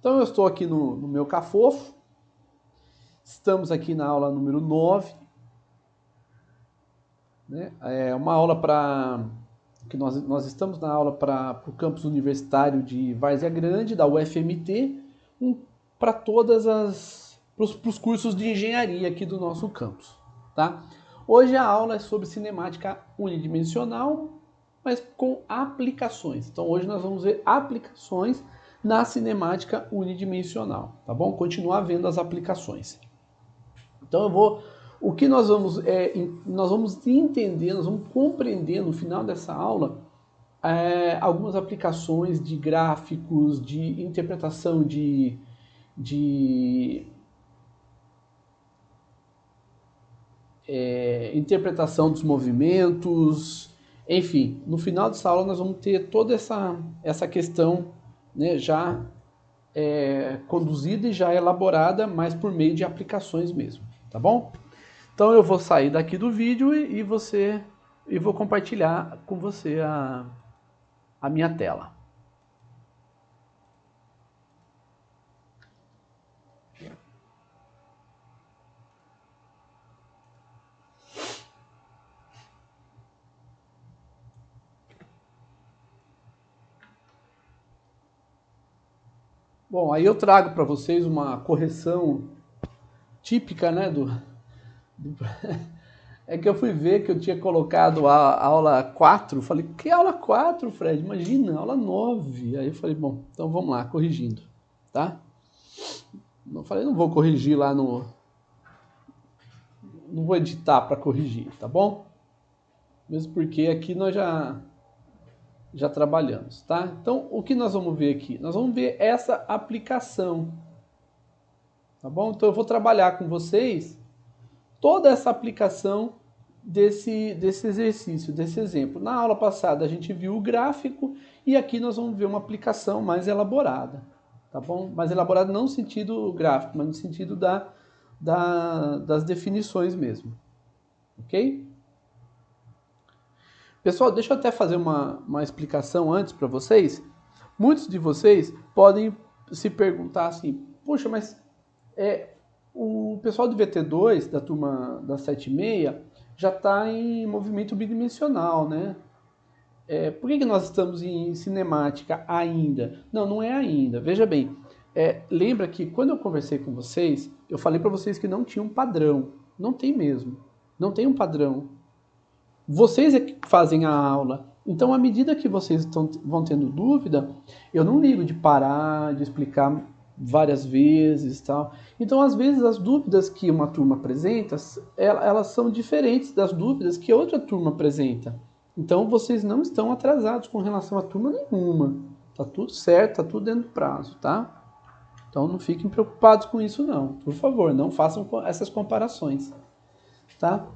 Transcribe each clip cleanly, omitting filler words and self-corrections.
Então eu estou aqui no meu Cafofo, estamos aqui na aula número 9, né? É uma aula que nós estamos na aula para o campus universitário de Várzea Grande, da UFMT, para os cursos de engenharia aqui do nosso campus, tá? Hoje a aula é sobre cinemática unidimensional, mas com aplicações. Então hoje nós vamos ver aplicações na cinemática unidimensional, tá bom? Continuar vendo as aplicações. Então o que nós vamos entender, nós vamos compreender no final dessa aula algumas aplicações de gráficos, de interpretação de interpretação dos movimentos, enfim, no final dessa aula nós vamos ter toda essa questão, né, já conduzida e já elaborada, mas por meio de aplicações mesmo, tá bom? Então eu vou sair daqui do vídeo e vou compartilhar com você a minha tela. Bom, aí eu trago para vocês uma correção típica, né, É que eu fui ver que eu tinha colocado a aula 4, falei, que aula 4, Fred? Imagina, aula 9. Aí eu falei, bom, então vamos lá, corrigindo, tá? Eu falei, não vou corrigir lá não vou editar para corrigir, tá bom? Mesmo porque aqui nós já trabalhamos, tá? Então, o que nós vamos ver aqui? Nós vamos ver essa aplicação, tá bom? Então eu vou trabalhar com vocês toda essa aplicação desse exercício, desse exemplo. Na aula passada a gente viu o gráfico e aqui nós vamos ver uma aplicação mais elaborada, tá bom? Mais elaborada não no sentido gráfico, mas no sentido das definições mesmo, ok? Pessoal, deixa eu até fazer uma explicação antes para vocês. Muitos de vocês podem se perguntar assim, poxa, mas o pessoal do VT2, da turma da 7.6, já está em movimento bidimensional, né? Por que nós estamos em cinemática ainda? Não, não é ainda. Veja bem, lembra que quando eu conversei com vocês, eu falei para vocês que não tinha um padrão. Não tem mesmo. Não tem um padrão. Vocês é que fazem a aula. Então, à medida que vocês vão tendo dúvida, eu não ligo de parar, de explicar várias vezes, tal. Então, às vezes, as dúvidas que uma turma apresenta, elas são diferentes das dúvidas que outra turma apresenta. Então, vocês não estão atrasados com relação a turma nenhuma. Tá tudo certo, tá tudo dentro do prazo, tá? Então, não fiquem preocupados com isso, não. Por favor, não façam essas comparações, tá?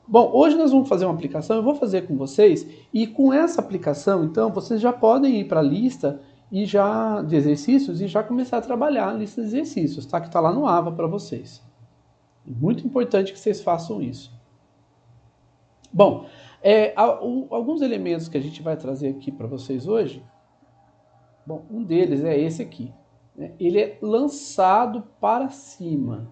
Bom, hoje nós vamos fazer uma aplicação, eu vou fazer com vocês, e com essa aplicação, então, vocês já podem ir para a lista de exercícios e já começar a trabalhar a lista de exercícios, tá? Que está lá no AVA para vocês. Muito importante que vocês façam isso. Bom, alguns elementos que a gente vai trazer aqui para vocês hoje, bom, um deles é esse aqui, né? Ele é lançado para cima,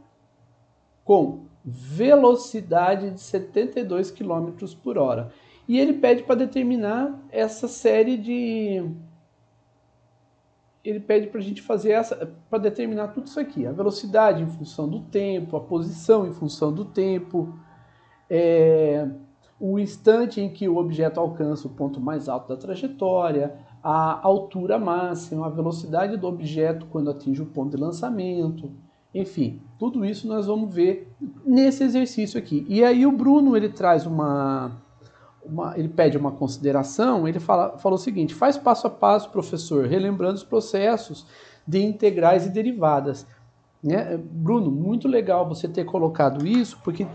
com velocidade de 72 km por hora. E ele pede para determinar essa série de... Ele pede para a gente fazer para determinar tudo isso aqui. A velocidade em função do tempo, a posição em função do tempo, o instante em que o objeto alcança o ponto mais alto da trajetória, a altura máxima, a velocidade do objeto quando atinge o ponto de lançamento. Enfim, tudo isso nós vamos ver nesse exercício aqui. E aí o Bruno, ele traz ele pede uma consideração, ele falou o seguinte, faz passo a passo, professor, relembrando os processos de integrais e derivadas. Né? Bruno, muito legal você ter colocado isso, porque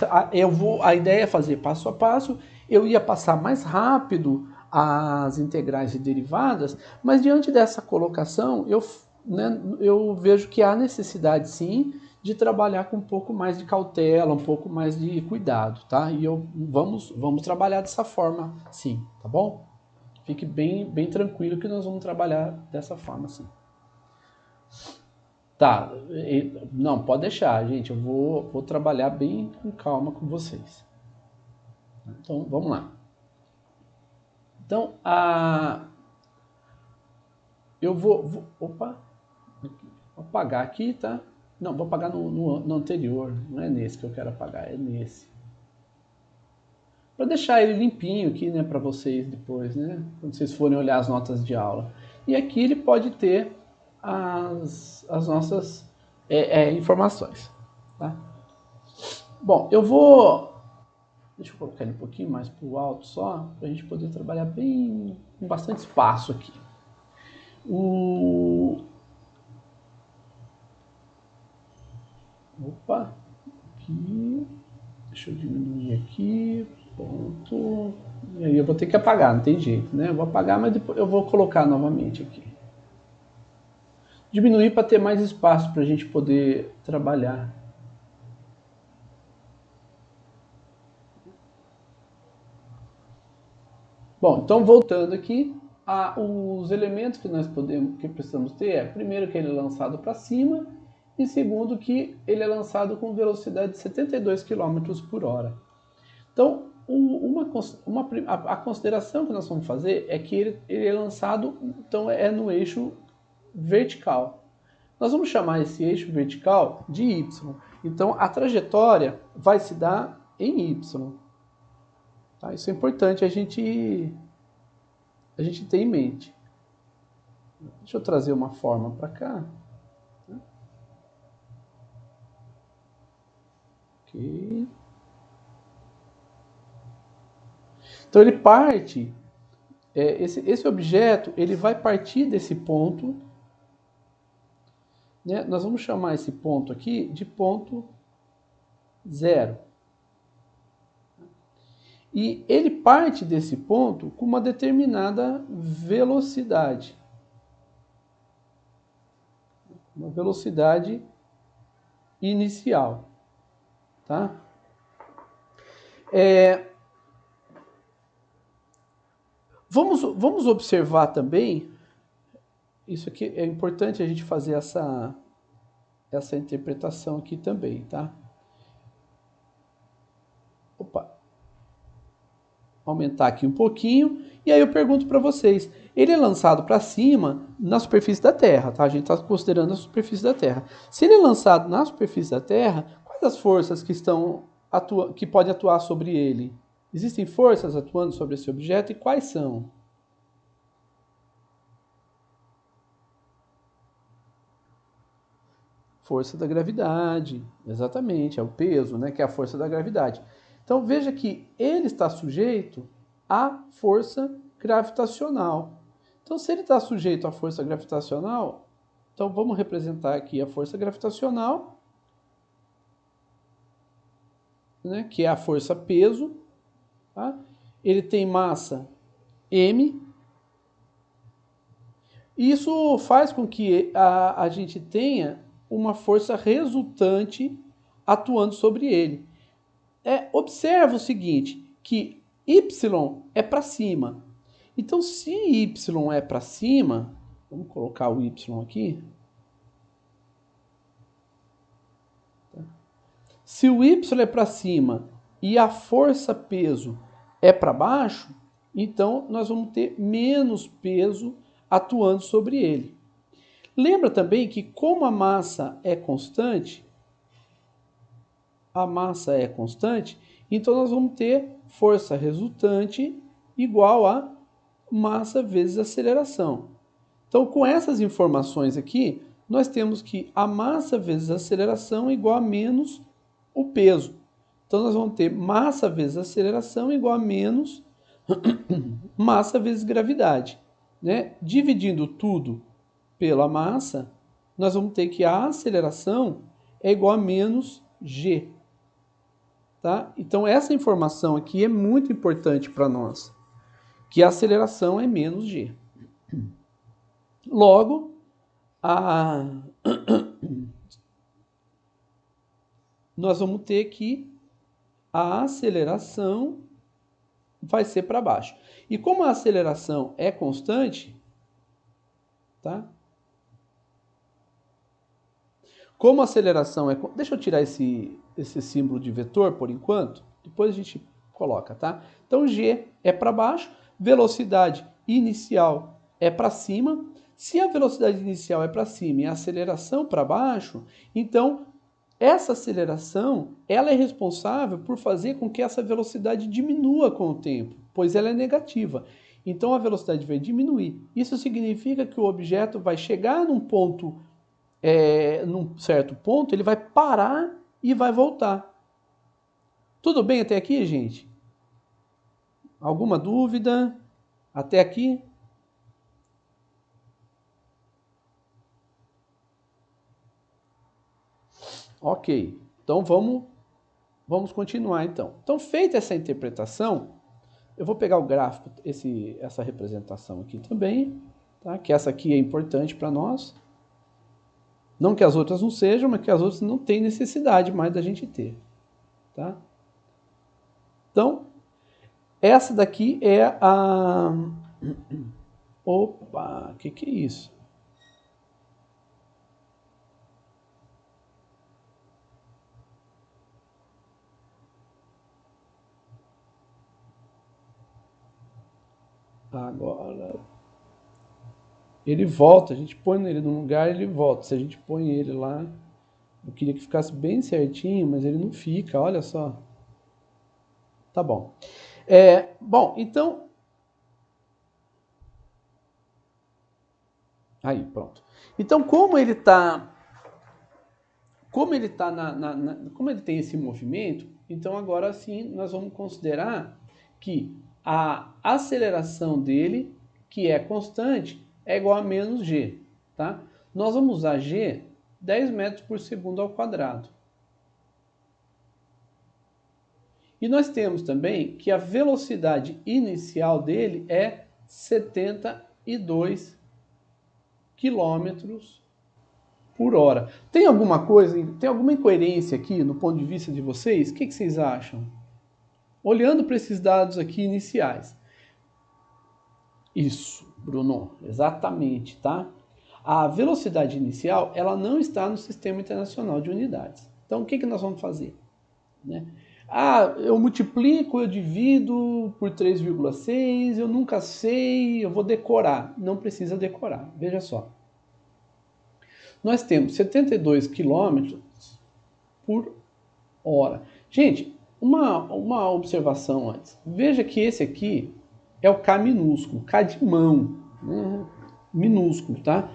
a ideia é fazer passo a passo, eu ia passar mais rápido as integrais e derivadas, mas diante dessa colocação, eu vejo que há necessidade, sim, de trabalhar com um pouco mais de cautela, um pouco mais de cuidado, tá? E vamos trabalhar dessa forma, sim, tá bom? Fique bem tranquilo que nós vamos trabalhar dessa forma, sim. Tá, não, pode deixar, gente. Eu vou trabalhar bem com calma com vocês. Então, vamos lá. Então, eu opa, vou apagar aqui, tá? Não, vou apagar no anterior. Não é nesse que eu quero apagar, é nesse. Para deixar ele limpinho aqui, né, para vocês depois, né? Quando vocês forem olhar as notas de aula. E aqui ele pode ter as nossas informações, tá? Bom, eu vou... Deixa eu colocar ele um pouquinho mais para o alto só, para a gente poder trabalhar bem com bastante espaço aqui. Opa, aqui, deixa eu diminuir aqui, ponto, e aí eu vou ter que apagar, não tem jeito, né? Eu vou apagar, mas depois eu vou colocar novamente aqui. Diminuir para ter mais espaço para a gente poder trabalhar. Bom, então voltando aqui, os elementos que nós precisamos ter é, primeiro, que ele é lançado para cima, e segundo, que ele é lançado com velocidade de 72 km por hora. Então, a consideração que nós vamos fazer é que ele é lançado, então é no eixo vertical. Nós vamos chamar esse eixo vertical de Y. Então, a trajetória vai se dar em Y. Tá? Isso é importante a gente ter em mente. Deixa eu trazer uma forma para cá. Ok. Então ele parte, esse objeto ele vai partir desse ponto, né? Nós vamos chamar esse ponto aqui de ponto 0. E ele parte desse ponto com uma determinada velocidade. Uma velocidade inicial. Tá? Vamos observar também, isso aqui é importante a gente fazer essa interpretação aqui também, tá? Opa. Aumentar aqui um pouquinho, e aí eu pergunto para vocês, ele é lançado para cima na superfície da Terra, tá? A gente está considerando a superfície da Terra. Se ele é lançado na superfície da Terra, quais as forças que podem atuar sobre ele? Existem forças atuando sobre esse objeto e quais são? Força da gravidade, exatamente, é o peso, né, que é a força da gravidade. Então veja que ele está sujeito à força gravitacional. Então se ele está sujeito à força gravitacional, então vamos representar aqui a força gravitacional, né, que é a força peso. Tá? Ele tem massa m. Isso faz com que a gente tenha uma força resultante atuando sobre ele. Observa o seguinte, que y é para cima. Então, se y é para cima, vamos colocar o y aqui. Se o y é para cima e a força peso é para baixo, então nós vamos ter menos peso atuando sobre ele. Lembra também que como a massa é constante, então nós vamos ter força resultante igual a massa vezes aceleração. Então, com essas informações aqui, nós temos que a massa vezes a aceleração é igual a menos o peso. Então, nós vamos ter massa vezes aceleração igual a menos massa vezes gravidade. Né? Dividindo tudo pela massa, nós vamos ter que a aceleração é igual a menos g. Tá? Então, essa informação aqui é muito importante para nós, que a aceleração é menos g. Logo, nós vamos ter que a aceleração vai ser para baixo. E como a aceleração é constante, tá? Como a aceleração é... Deixa eu tirar esse símbolo de vetor por enquanto, depois a gente coloca, tá? Então g é para baixo, velocidade inicial é para cima. Se a velocidade inicial é para cima e a aceleração para baixo, então essa aceleração ela é responsável por fazer com que essa velocidade diminua com o tempo, pois ela é negativa. Então a velocidade vai diminuir. Isso significa que o objeto vai chegar num ponto, num certo ponto, ele vai parar e vai voltar. Tudo bem até aqui, gente? Alguma dúvida? Até aqui? Ok. Então vamos continuar então. Então, feita essa interpretação, eu vou pegar o gráfico, essa representação aqui também, tá? Que essa aqui é importante para nós. Não que as outras não sejam, mas que as outras não têm necessidade mais da gente ter, tá? Então, essa daqui é a... Opa, o que é isso? Agora, ele volta, a gente põe ele num lugar, ele volta. Se a gente põe ele lá, eu queria que ficasse bem certinho, mas ele não fica, olha só. Tá bom. Bom, então... Aí, pronto. Então, como ele tem esse movimento, então agora sim nós vamos considerar que a aceleração dele, que é constante, é igual a menos g, tá? Nós vamos usar g 10 metros por segundo ao quadrado. E nós temos também que a velocidade inicial dele é 72 quilômetros por hora. Tem alguma coisa, tem alguma incoerência aqui no ponto de vista de vocês? O que vocês acham? Olhando para esses dados aqui iniciais. Isso, Bruno, exatamente, tá? A velocidade inicial, ela não está no Sistema Internacional de Unidades. Então, o que nós vamos fazer? Né? Eu multiplico, eu divido por 3,6, eu nunca sei, eu vou decorar. Não precisa decorar, veja só. Nós temos 72 km por hora. Gente, uma observação antes. Veja que esse aqui é o K minúsculo, K de mão, né? Minúsculo, tá?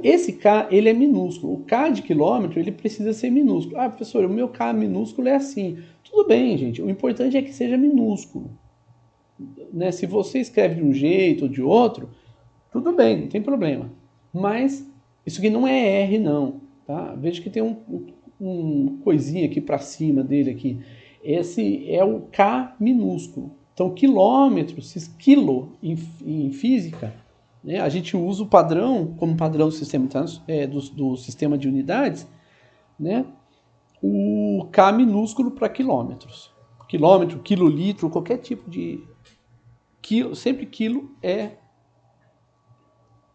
Esse K, ele é minúsculo. O K de quilômetro, ele precisa ser minúsculo. Ah, professor, o meu K minúsculo é assim. Tudo bem, gente. O importante é que seja minúsculo. Né? Se você escreve de um jeito ou de outro, tudo bem, não tem problema. Mas isso aqui não é R, não. Tá? Veja que tem um coisinha aqui para cima dele aqui. Esse é o K minúsculo. Então, quilômetros, quilo em física, né, a gente usa o padrão, como padrão do sistema de unidades, né, o K minúsculo para quilômetros. Quilômetro, quilolitro, qualquer tipo de... sempre quilo é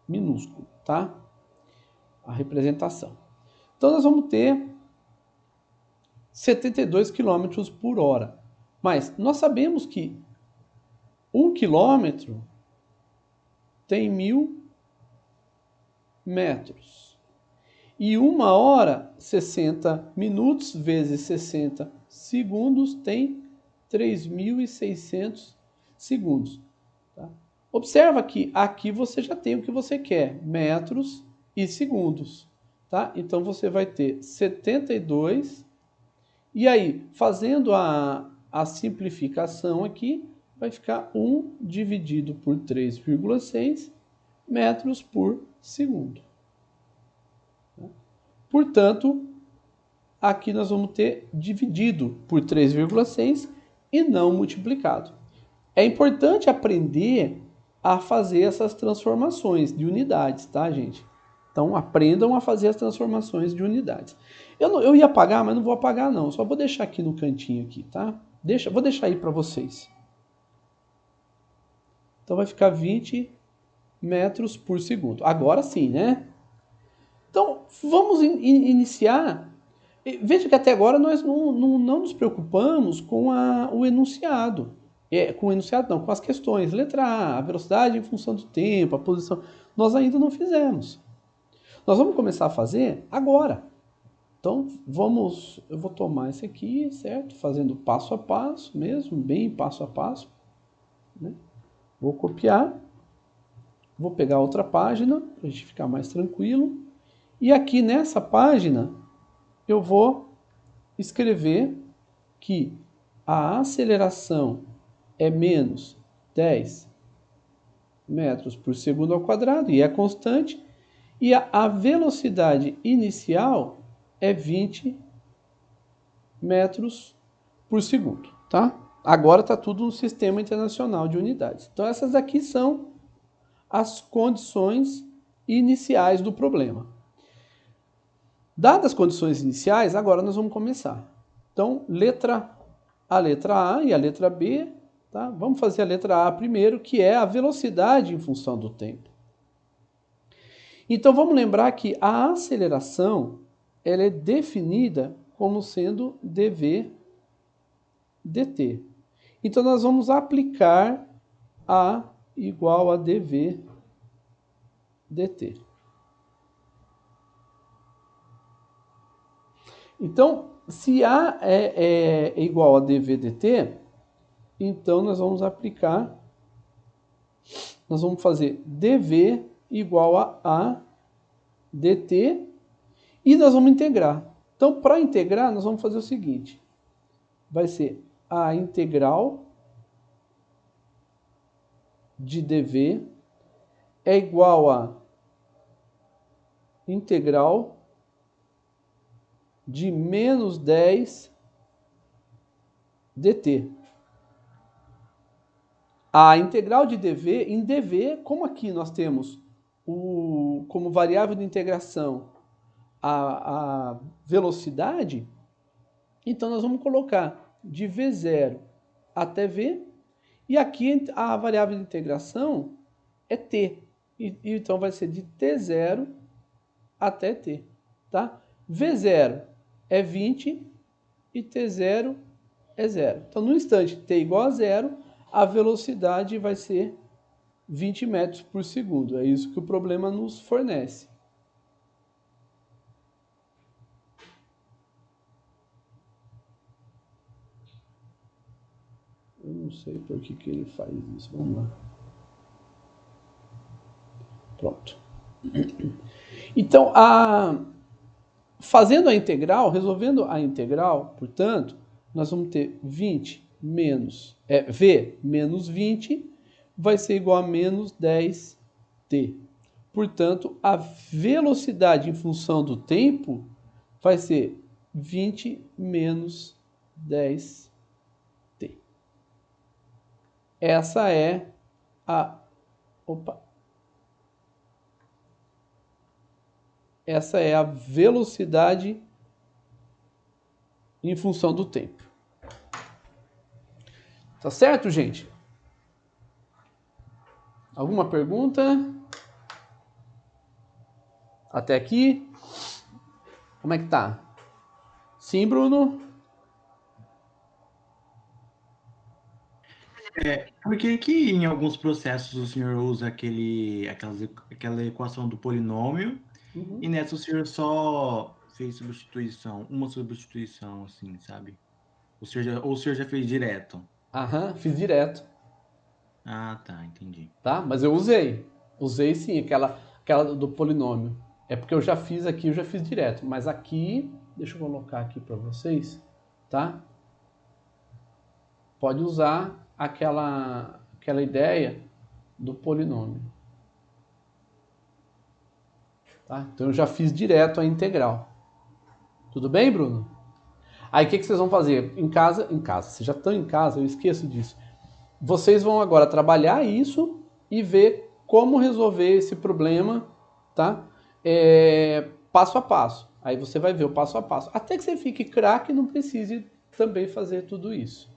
minúsculo, tá? A representação. Então, nós vamos ter 72 km por hora. Mas nós sabemos que 1 quilômetro tem 1000 metros. E 1 hora, 60 minutos vezes 60 segundos tem 3.600 segundos. Tá? Observa que aqui você já tem o que você quer, metros e segundos. Tá? Então você vai ter 72. E aí, fazendo a simplificação aqui, vai ficar 1 dividido por 3,6 metros por segundo. Portanto, aqui nós vamos ter dividido por 3,6 e não multiplicado. É importante aprender a fazer essas transformações de unidades, tá, gente? Então, aprendam a fazer as transformações de unidades. Eu ia apagar, mas não vou apagar, não. Só vou deixar aqui no cantinho, aqui, tá? Vou deixar aí para vocês. Então, vai ficar 20 metros por segundo. Agora sim, né? Então, vamos iniciar. Veja que até agora nós não nos preocupamos com o enunciado. Com o enunciado não, com as questões. Letra A velocidade em função do tempo, a posição. Nós ainda não fizemos. Nós vamos começar a fazer agora. Então, eu vou tomar esse aqui, certo? Fazendo passo a passo mesmo, bem passo a passo. Né? Vou copiar. Vou pegar outra página, para a gente ficar mais tranquilo. E aqui nessa página, eu vou escrever que a aceleração é menos 10 metros por segundo ao quadrado, e é constante, e a velocidade inicial é 20 metros por segundo, tá? Agora está tudo no Sistema Internacional de Unidades. Então essas aqui são as condições iniciais do problema. Dadas as condições iniciais, agora nós vamos começar. Então, a letra A e a letra B, tá? Vamos fazer a letra A primeiro, que é a velocidade em função do tempo. Então, vamos lembrar que a aceleração ela é definida como sendo dv dt. Então, nós vamos aplicar A igual a dv dt. Então, se A é igual a dv dt, então nós vamos fazer dv igual a dt e nós vamos integrar. Então, para integrar, nós vamos fazer o seguinte. Vai ser a integral de dv é igual a integral de menos 10 dt. A integral de dv, em dv, como aqui nós temos como variável de integração a velocidade, então nós vamos colocar de v0 até v, e aqui a variável de integração é t, então vai ser de t0 até t, tá? v0 é 20 e t0 é 0. Então, no instante t igual a 0, a velocidade vai ser 20 metros por segundo. É isso que o problema nos fornece. Eu não sei por que ele faz isso. Vamos lá. Pronto. Então, fazendo a integral, resolvendo a integral, portanto, nós vamos ter 20 menos v menos 20 vai ser igual a menos 10t. Portanto, a velocidade em função do tempo vai ser 20 menos 10t. Essa é a... Essa é a velocidade em função do tempo. Tá certo, gente? Alguma pergunta? Até aqui? Como é que tá? Sim, Bruno? Por que que em alguns processos o senhor usa aquela equação do polinômio e nessa o senhor só fez substituição, uma substituição, assim, sabe? Ou o senhor já fez direto? Aham, fiz direto, Ah, tá, entendi. tá? Mas eu usei. Usei sim, aquela do polinômio. É porque eu já fiz aqui, eu já fiz direto. Mas aqui, deixa eu colocar aqui para vocês, tá? Pode usar aquela ideia do polinômio. Tá? Então eu já fiz direto a integral. Tudo bem, Bruno? Aí o que vocês vão fazer? Em casa, vocês já estão em casa, eu esqueço disso. Vocês vão agora trabalhar isso e ver como resolver esse problema, tá? Passo a passo. Aí você vai ver o passo a passo. Até que você fique craque e não precise também fazer tudo isso.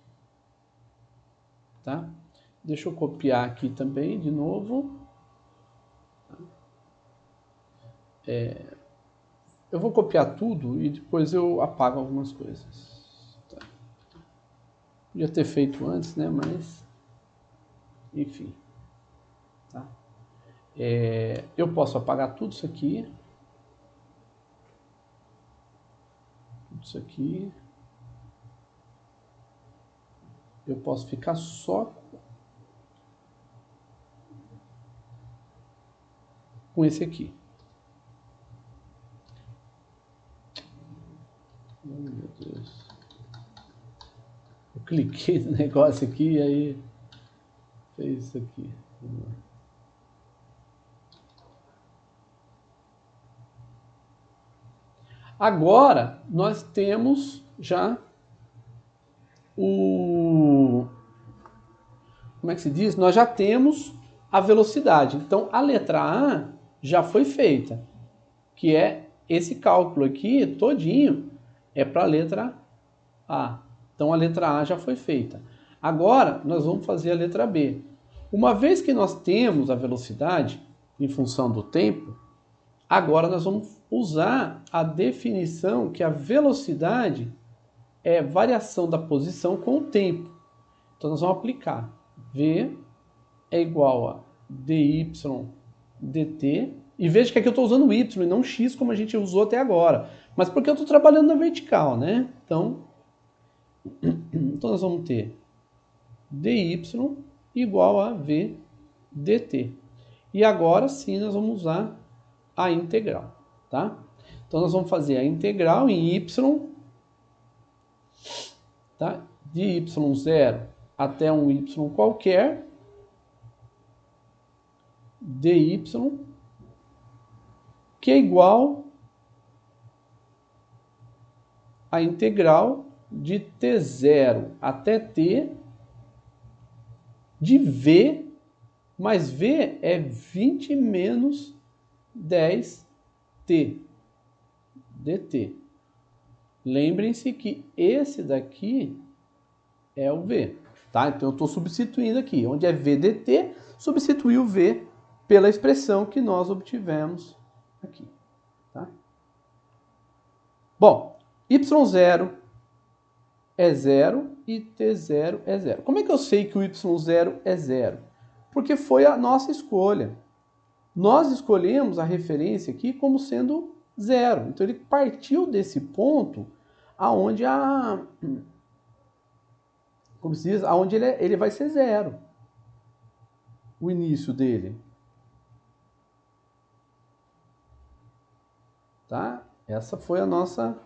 Tá? Deixa eu copiar aqui também, de novo. eu vou copiar tudo e depois eu apago algumas coisas. Tá. Podia ter feito antes, né? Mas, enfim. Tá? Eu posso apagar tudo isso aqui. Tudo isso aqui. Eu posso ficar só com esse aqui. Oh, meu Deus. Eu cliquei no negócio aqui e aí fez isso aqui. Agora nós temos já como é que se diz? Nós já temos a velocidade. Então a letra A já foi feita, que é esse cálculo aqui todinho é para a letra A. Então a letra A já foi feita. Agora nós vamos fazer a letra B. Uma vez que nós temos a velocidade em função do tempo, agora nós vamos usar a definição que a velocidade é variação da posição com o tempo. Então nós vamos aplicar V é igual a dy dt. E veja que aqui eu estou usando y e não x como a gente usou até agora. Mas porque eu estou trabalhando na vertical, né? Então nós vamos ter dy igual a v dt. E agora sim nós vamos usar a integral, tá? Então nós vamos fazer a integral em y, tá? De y0 até um y qualquer, dy, que é igual a integral de t0 até t de v, mas v é 20 menos 10t dt. Lembrem-se que esse daqui é o v, tá? Então eu estou substituindo aqui, onde é v dt, substituir o v pela expressão que nós obtivemos aqui, tá? Bom, y0 é 0 e t0 é 0. Como é que eu sei que o y0 é 0? Porque foi a nossa escolha. Nós escolhemos a referência aqui como sendo 0. Então ele partiu desse ponto aonde como se diz, aonde ele vai ser 0. O início dele. Tá? Essa foi a nossa...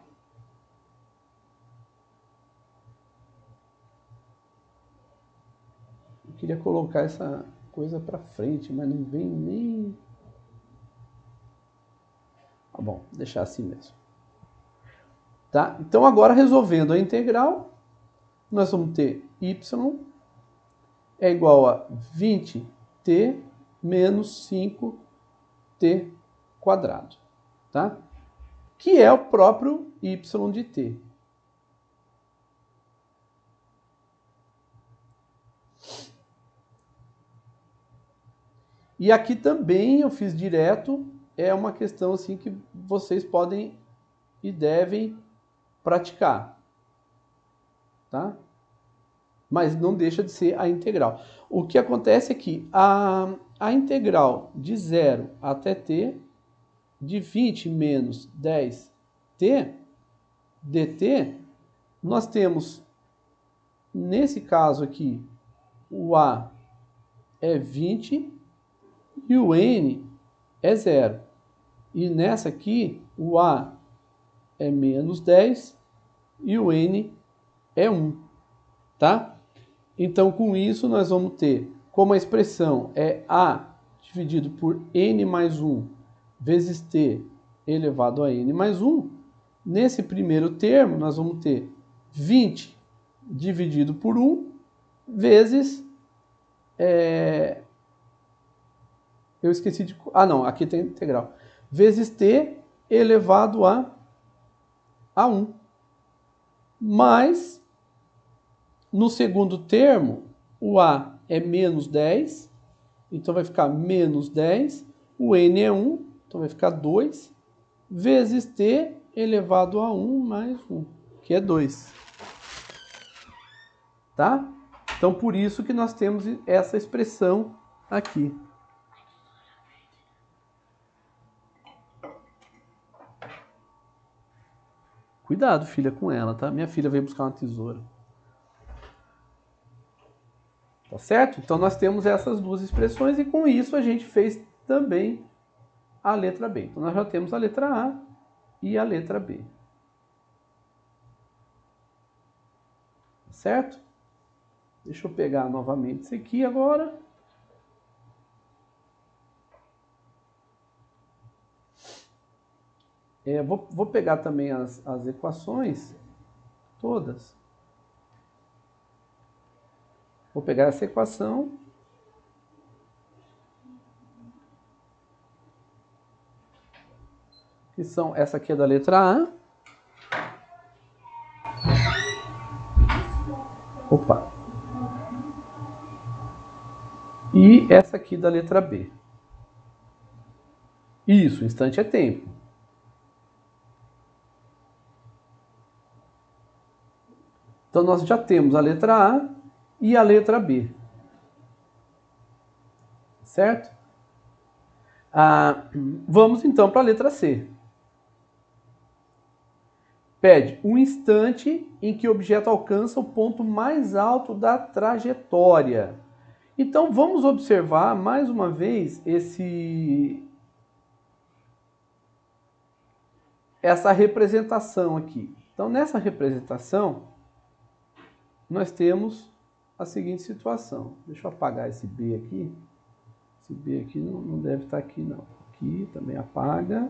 Eu queria colocar essa coisa para frente, mas não vem nem... Tá bom, deixar assim mesmo. Tá? Então agora resolvendo a integral, nós vamos ter y é igual a 20t menos 5t quadrado, tá? Que é o próprio y de t. E aqui também eu fiz direto, é uma questão assim que vocês podem e devem praticar, tá? Mas não deixa de ser a integral. O que acontece é que a integral de 0 até t, de 20 menos 10t dt, nós temos, nesse caso aqui, o a é 20 e o n é 0. E nessa aqui, o a é menos 10 e o n é 1, tá? Então, com isso, nós vamos ter, como a expressão é a dividido por n mais 1 vezes t elevado a n mais 1, nesse primeiro termo, nós vamos ter 20 dividido por 1 vezes... eu esqueci de... Ah, não, aqui tem integral. Vezes t elevado a 1. Mas, no segundo termo, o a é menos 10, então vai ficar menos 10. O n é 1, então vai ficar 2. vezes t elevado a 1 mais 1, que é 2. Tá? Então, por isso que nós temos essa expressão aqui. Cuidado, filha, com ela, tá? Minha filha veio buscar uma tesoura. Tá certo? Então, nós temos essas duas expressões e com isso a gente fez também a letra B. Então, nós já temos a letra A e a letra B. Certo? Deixa eu pegar novamente isso aqui agora. Vou pegar também as equações todas. Vou pegar essa equação. Que são, essa aqui é da letra A. Opa. E essa aqui da letra B. Isso, instante é tempo. Então, nós já temos a letra A e a letra B. Certo? Vamos, então, para a letra C. Pede um instante em que o objeto alcança o ponto mais alto da trajetória. Então, vamos observar, mais uma vez, essa representação aqui. Então, nessa representação, nós temos a seguinte situação. Deixa eu apagar esse B aqui. Esse B aqui não deve estar aqui, não. Aqui também apaga.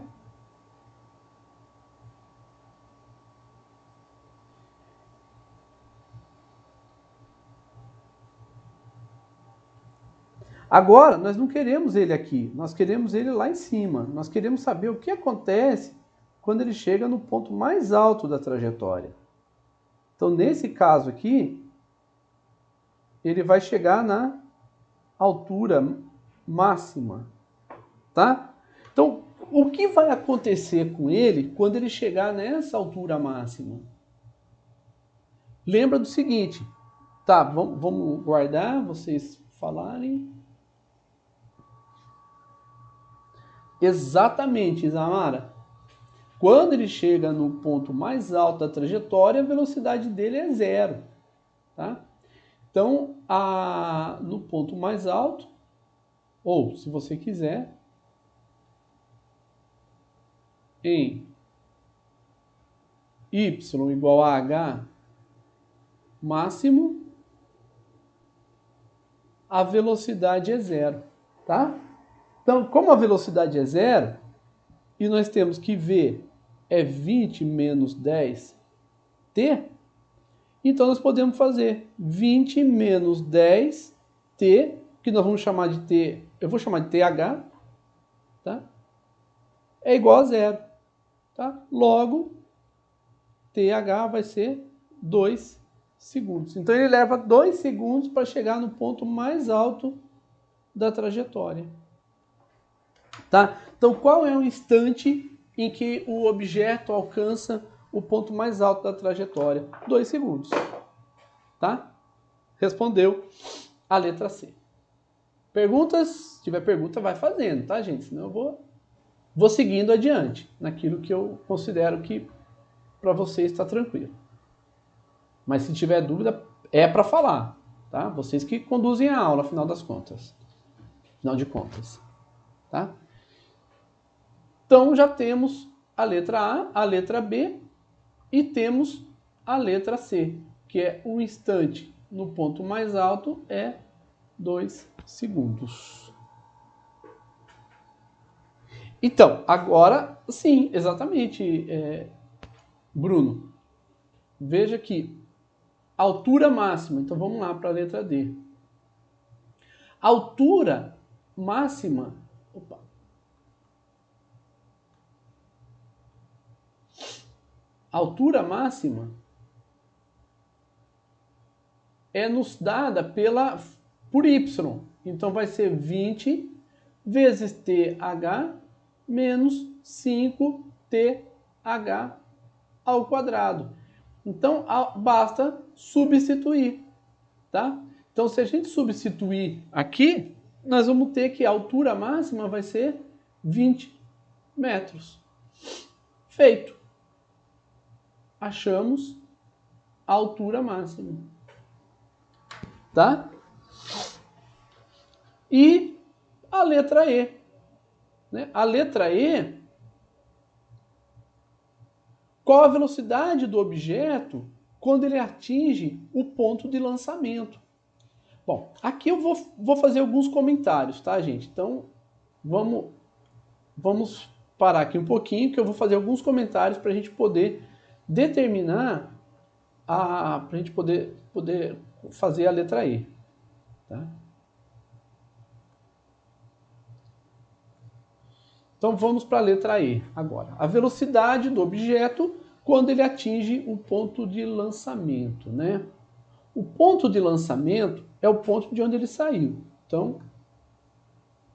Agora, nós não queremos ele aqui. Nós queremos ele lá em cima. Nós queremos saber o que acontece quando ele chega no ponto mais alto da trajetória. Então, nesse caso aqui, ele vai chegar na altura máxima, tá? Então, o que vai acontecer com ele quando ele chegar nessa altura máxima? Lembra do seguinte, tá? Vamos guardar, vocês falarem. Exatamente, Isamara. Quando ele chega no ponto mais alto da trajetória, a velocidade dele é 0, tá? Então, no ponto mais alto, ou se você quiser, em y igual a h máximo, a velocidade é 0, tá? Então, como a velocidade é 0, e nós temos que v é 20 menos 10t, então nós podemos fazer 20 menos 10t, que nós vamos chamar de t, eu vou chamar de th, tá? É igual a 0, tá? Logo, th vai ser 2 segundos. Então ele leva 2 segundos para chegar no ponto mais alto da trajetória. Tá? Então qual é o instante em que o objeto alcança o ponto mais alto da trajetória? 2 segundos. Tá? Respondeu a letra C. Perguntas? Se tiver pergunta, vai fazendo, tá, gente? Senão eu vou seguindo adiante, naquilo que eu considero que para você está tranquilo. Mas se tiver dúvida, é para falar, tá? Vocês que conduzem a aula, afinal das contas. Afinal de contas, tá? Então, já temos a letra A, a letra B e temos a letra C, que é o instante no ponto mais alto é 2 segundos. Então, agora, sim, exatamente, Bruno. Veja que altura máxima, então vamos lá para a letra D. Altura máxima, altura máxima é nos dada por y. Então vai ser 20 vezes TH menos 5 TH ao quadrado. Então, basta substituir, tá? Então, se a gente substituir aqui, nós vamos ter que a altura máxima vai ser 20 metros. Feito. Achamos a altura máxima. Tá? E a letra E. Né? A letra E, qual a velocidade do objeto quando ele atinge o ponto de lançamento? Bom, aqui eu vou fazer alguns comentários, tá, gente? Então, vamos parar aqui um pouquinho, que eu vou fazer alguns comentários para a gente poder determinar, para a gente poder fazer a letra E. Tá? Então, vamos para a letra E agora. A velocidade do objeto quando ele atinge o ponto de lançamento, né? O ponto de lançamento é o ponto de onde ele saiu. Então,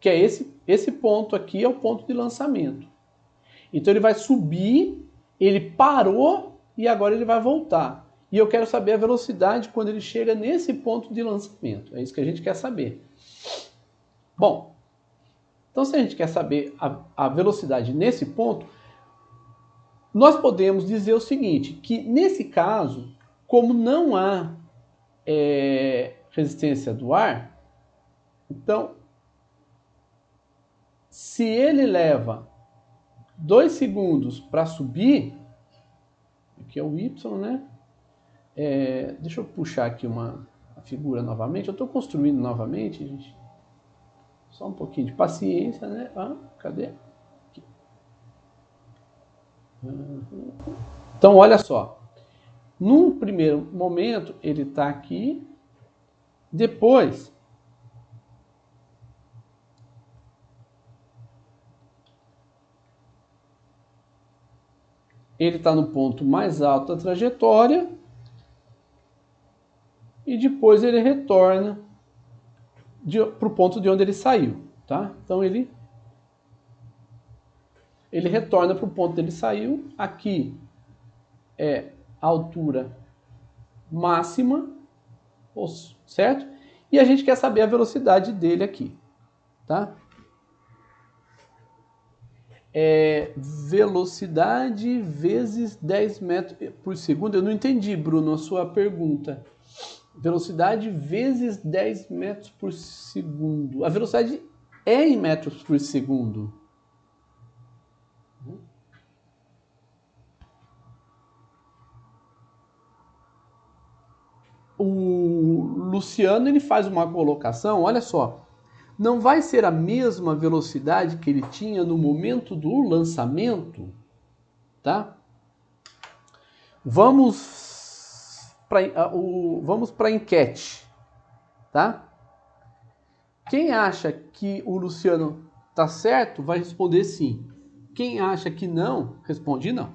que é esse ponto aqui é o ponto de lançamento. Então ele vai subir, ele parou e agora ele vai voltar. E eu quero saber a velocidade quando ele chega nesse ponto de lançamento. É isso que a gente quer saber. Bom, então se a gente quer saber a velocidade nesse ponto, nós podemos dizer o seguinte, que nesse caso, como não há resistência do ar, então, se ele leva 2 segundos para subir, aqui é o y, né? Deixa eu puxar aqui a figura novamente. Eu estou construindo novamente, gente. Só um pouquinho de paciência, né? Cadê? Aqui. Então, olha só. Num primeiro momento, ele está aqui. Depois, ele está no ponto mais alto da trajetória. E depois ele retorna para o ponto de onde ele saiu. Tá? Então, ele retorna para o ponto onde ele saiu. Aqui é a altura máxima, certo? E a gente quer saber a velocidade dele aqui, tá? Velocidade vezes 10 metros por segundo. Eu não entendi, Bruno, a sua pergunta. Velocidade vezes 10 metros por segundo. A velocidade é em metros por segundo. O Luciano, ele faz uma colocação, olha só, não vai ser a mesma velocidade que ele tinha no momento do lançamento, tá? Vamos para a enquete, tá? Quem acha que o Luciano tá certo vai responder sim. Quem acha que não, responde não.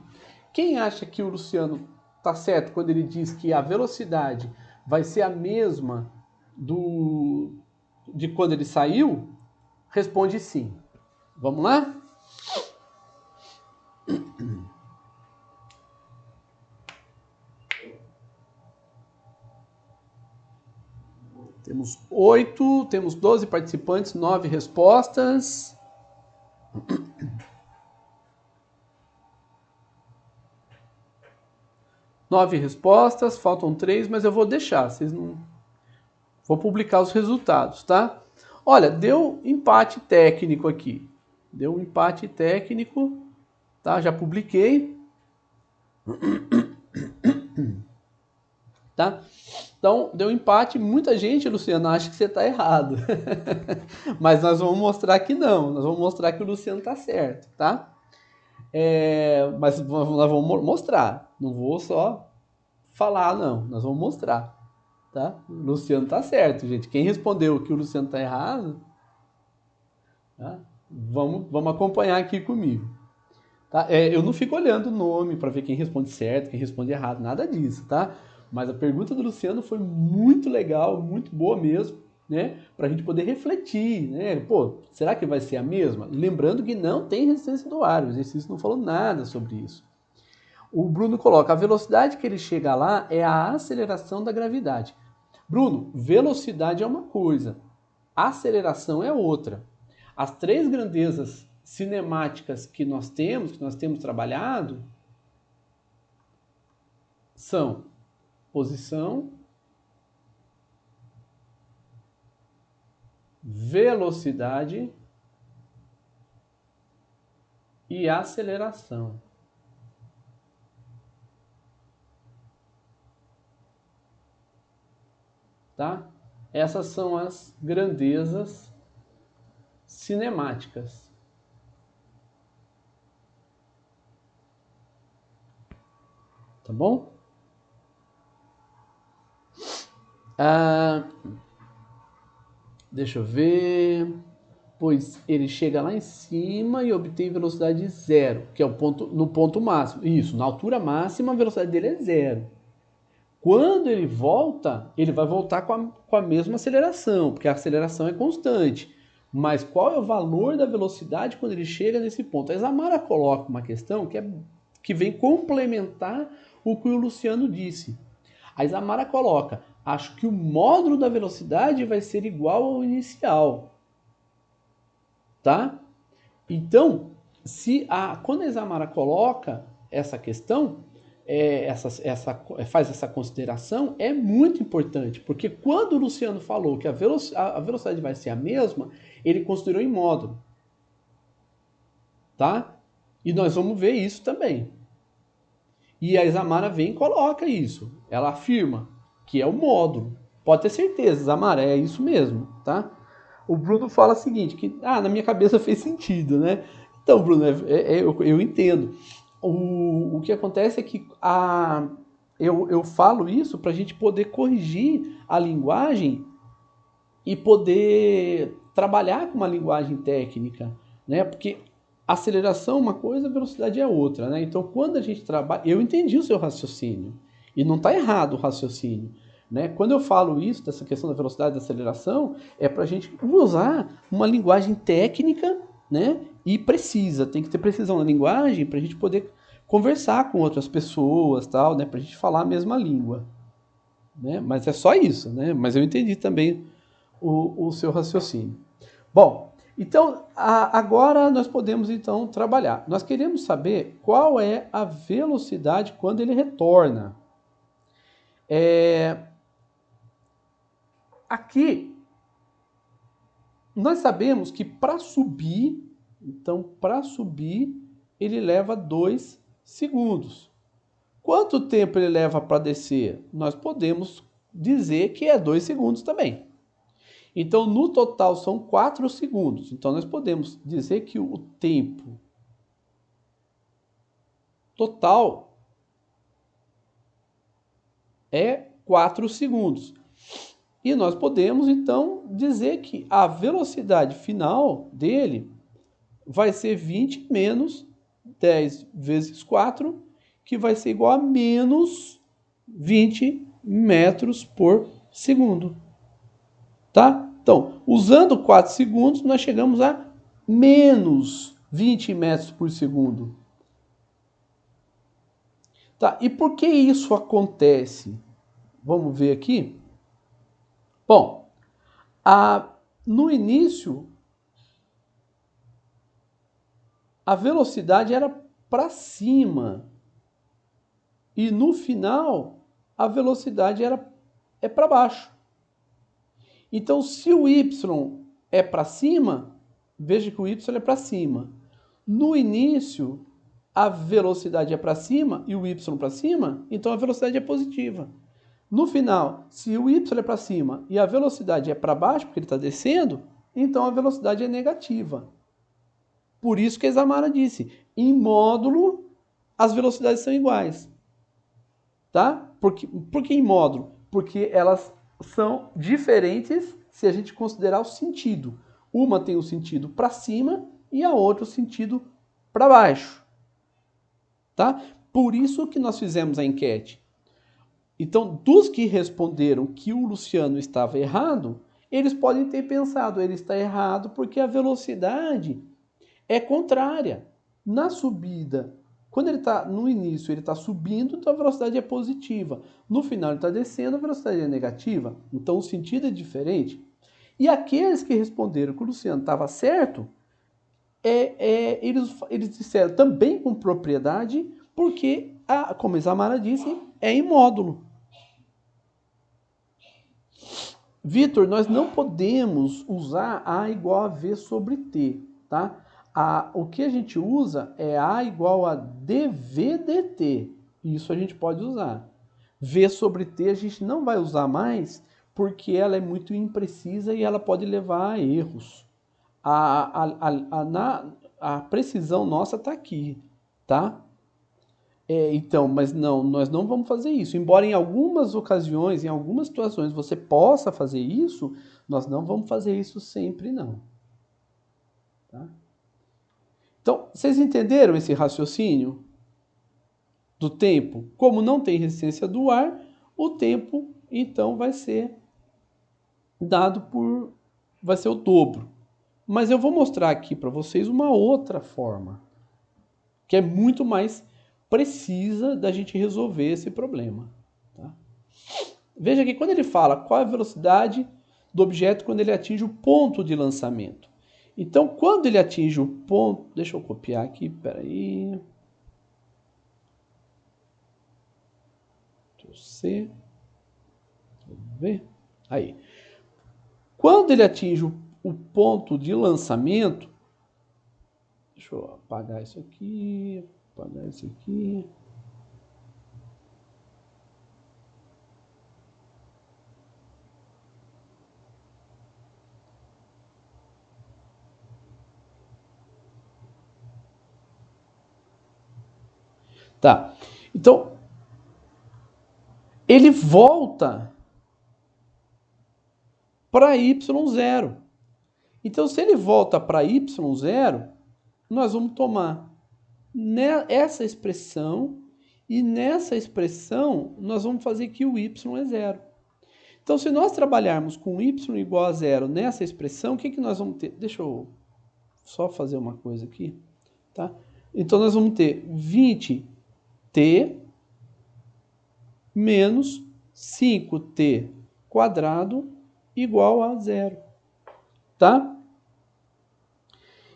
Quem acha que o Luciano tá certo quando ele diz que a velocidade vai ser a mesma de quando ele saiu, responde sim. Vamos lá? Temos 12 participantes, 9 respostas. Nove respostas, faltam 3, mas eu vou deixar, vocês não... Vou publicar os resultados, tá? Olha, deu empate técnico aqui. Deu um empate técnico, tá? Já publiquei. Tá? Então, deu empate. Muita gente, Luciano, acha que você está errado. Mas nós vamos mostrar que não. Nós vamos mostrar que o Luciano está certo, tá? Mas nós vamos mostrar. Não vou só falar, não. Nós vamos mostrar. Tá? O Luciano está certo, gente. Quem respondeu que o Luciano está errado, tá? Vamos acompanhar aqui comigo. Tá? Eu não fico olhando o nome para ver quem responde certo, quem responde errado. Nada disso, tá? Mas a pergunta do Luciano foi muito legal, muito boa mesmo. né? Para a gente poder refletir, né? Pô, será que vai ser a mesma? Lembrando que não tem resistência do ar, o exercício não falou nada sobre isso. O Bruno coloca, a velocidade que ele chega lá é a aceleração da gravidade. Bruno, velocidade é uma coisa, aceleração é outra. As três grandezas cinemáticas que nós temos trabalhado, são posição, velocidade e aceleração. Tá? Essas são as grandezas cinemáticas. Tá bom? Deixa eu ver. Pois ele chega lá em cima e obtém velocidade zero, que é o ponto, no ponto máximo. Isso, na altura máxima a velocidade dele é zero. Quando ele volta, ele vai voltar com a mesma aceleração, porque a aceleração é constante. Mas qual é o valor da velocidade quando ele chega nesse ponto? A Isamara coloca uma questão que vem complementar o que o Luciano disse. A Isamara coloca, acho que o módulo da velocidade vai ser igual ao inicial. Tá? Então, quando a Isamara coloca essa questão, faz essa consideração, é muito importante, porque quando o Luciano falou que a velocidade vai ser a mesma, ele considerou em módulo. Tá? E nós vamos ver isso também. E a Isamara vem e coloca isso. Ela afirma que é o módulo. Pode ter certeza, Isamara, é isso mesmo, tá? O Bruno fala o seguinte, que na minha cabeça fez sentido, né? Então, Bruno, eu entendo. O que acontece é que eu falo isso para a gente poder corrigir a linguagem e poder trabalhar com uma linguagem técnica, né? Porque aceleração é uma coisa, velocidade é outra, né? Então, quando a gente trabalha... Eu entendi o seu raciocínio. E não está errado o raciocínio. Né? Quando eu falo isso, dessa questão da velocidade e da aceleração, é para a gente usar uma linguagem técnica, né? E precisa. Tem que ter precisão na linguagem para a gente poder conversar com outras pessoas, tal, né? Para a gente falar a mesma língua. Né? Mas é só isso. Né? Mas eu entendi também o seu raciocínio. Bom, então agora nós podemos então trabalhar. Nós queremos saber qual é a velocidade quando ele retorna. Aqui, nós sabemos que para subir, ele leva 2 segundos. Quanto tempo ele leva para descer? Nós podemos dizer que é 2 segundos também. Então, no total, são 4 segundos. Então, nós podemos dizer que o tempo total é 4 segundos. E nós podemos, então, dizer que a velocidade final dele vai ser 20 menos 10 vezes 4, que vai ser igual a menos 20 metros por segundo. Tá? Então, usando 4 segundos, nós chegamos a menos 20 metros por segundo. Tá? E por que isso acontece? Vamos ver aqui. Bom, no início, a velocidade era para cima. E no final, a velocidade é para baixo. Então, se o y é para cima, veja que o y é para cima. No início, a velocidade é para cima e o y para cima, então a velocidade é positiva. No final, se o y é para cima e a velocidade é para baixo, porque ele está descendo, então a velocidade é negativa. Por isso que a Isamara disse, em módulo, as velocidades são iguais. Tá? Por que em módulo? Porque elas são diferentes se a gente considerar o sentido. Uma tem o sentido para cima e a outra o sentido para baixo. Tá? Por isso que nós fizemos a enquete. Então, dos que responderam que o Luciano estava errado, Eles podem ter pensado, ele está errado porque a velocidade é contrária. Na subida, quando ele está no início, ele está subindo, então a velocidade é positiva. No final ele está descendo, a velocidade é negativa. Então o sentido é diferente. E aqueles que responderam que o Luciano estava certo, eles disseram também com propriedade, porque, como a Isamara disse, é em módulo. Vitor, nós não podemos usar A igual a V sobre T, tá? O que a gente usa é A igual a dV dt. Isso a gente pode usar. V sobre T a gente não vai usar mais porque ela é muito imprecisa e ela pode levar a erros. A precisão nossa está aqui, tá? Então, mas não, nós não vamos fazer isso. Embora em algumas ocasiões, em algumas situações você possa fazer isso, nós não vamos fazer isso sempre, não. Tá? Então, vocês entenderam esse raciocínio do tempo? Como não tem resistência do ar, o tempo, então, vai ser vai ser o dobro. Mas eu vou mostrar aqui para vocês uma outra forma, que é muito mais precisa da gente resolver esse problema. Tá? Veja que quando ele fala qual é a velocidade do objeto quando ele atinge o ponto de lançamento. Então, quando ele atinge o ponto... Deixa eu copiar aqui, peraí. C. Vamos ver. Aí. Quando ele atinge o ponto de lançamento... Deixa eu apagar isso aqui. Apagar isso aqui. Tá. Então, ele volta para y0. Então, se ele volta para y0, nós vamos tomar essa expressão e nessa expressão nós vamos fazer que o y é zero. Então, se nós trabalharmos com y igual a zero nessa expressão, o que nós vamos ter? Deixa eu só fazer uma coisa aqui. Tá? Então, nós vamos ter 20t menos 5t quadrado igual a zero. Tá?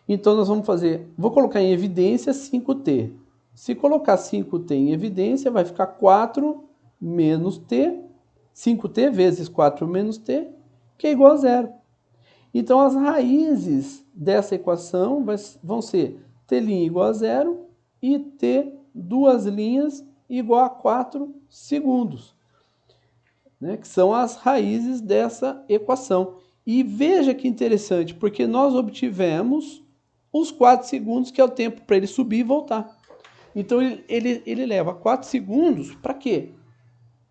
Então, nós vamos fazer... Vou colocar em evidência 5t. Se colocar 5t em evidência, vai ficar 4 menos t. 5t vezes 4 menos t, que é igual a zero. Então, as raízes dessa equação vão ser t' igual a zero e t duas linhas igual a 4 segundos. Né? Que são as raízes dessa equação. E veja que interessante, porque nós obtivemos os 4 segundos, que é o tempo para ele subir e voltar. Então, ele leva 4 segundos para quê?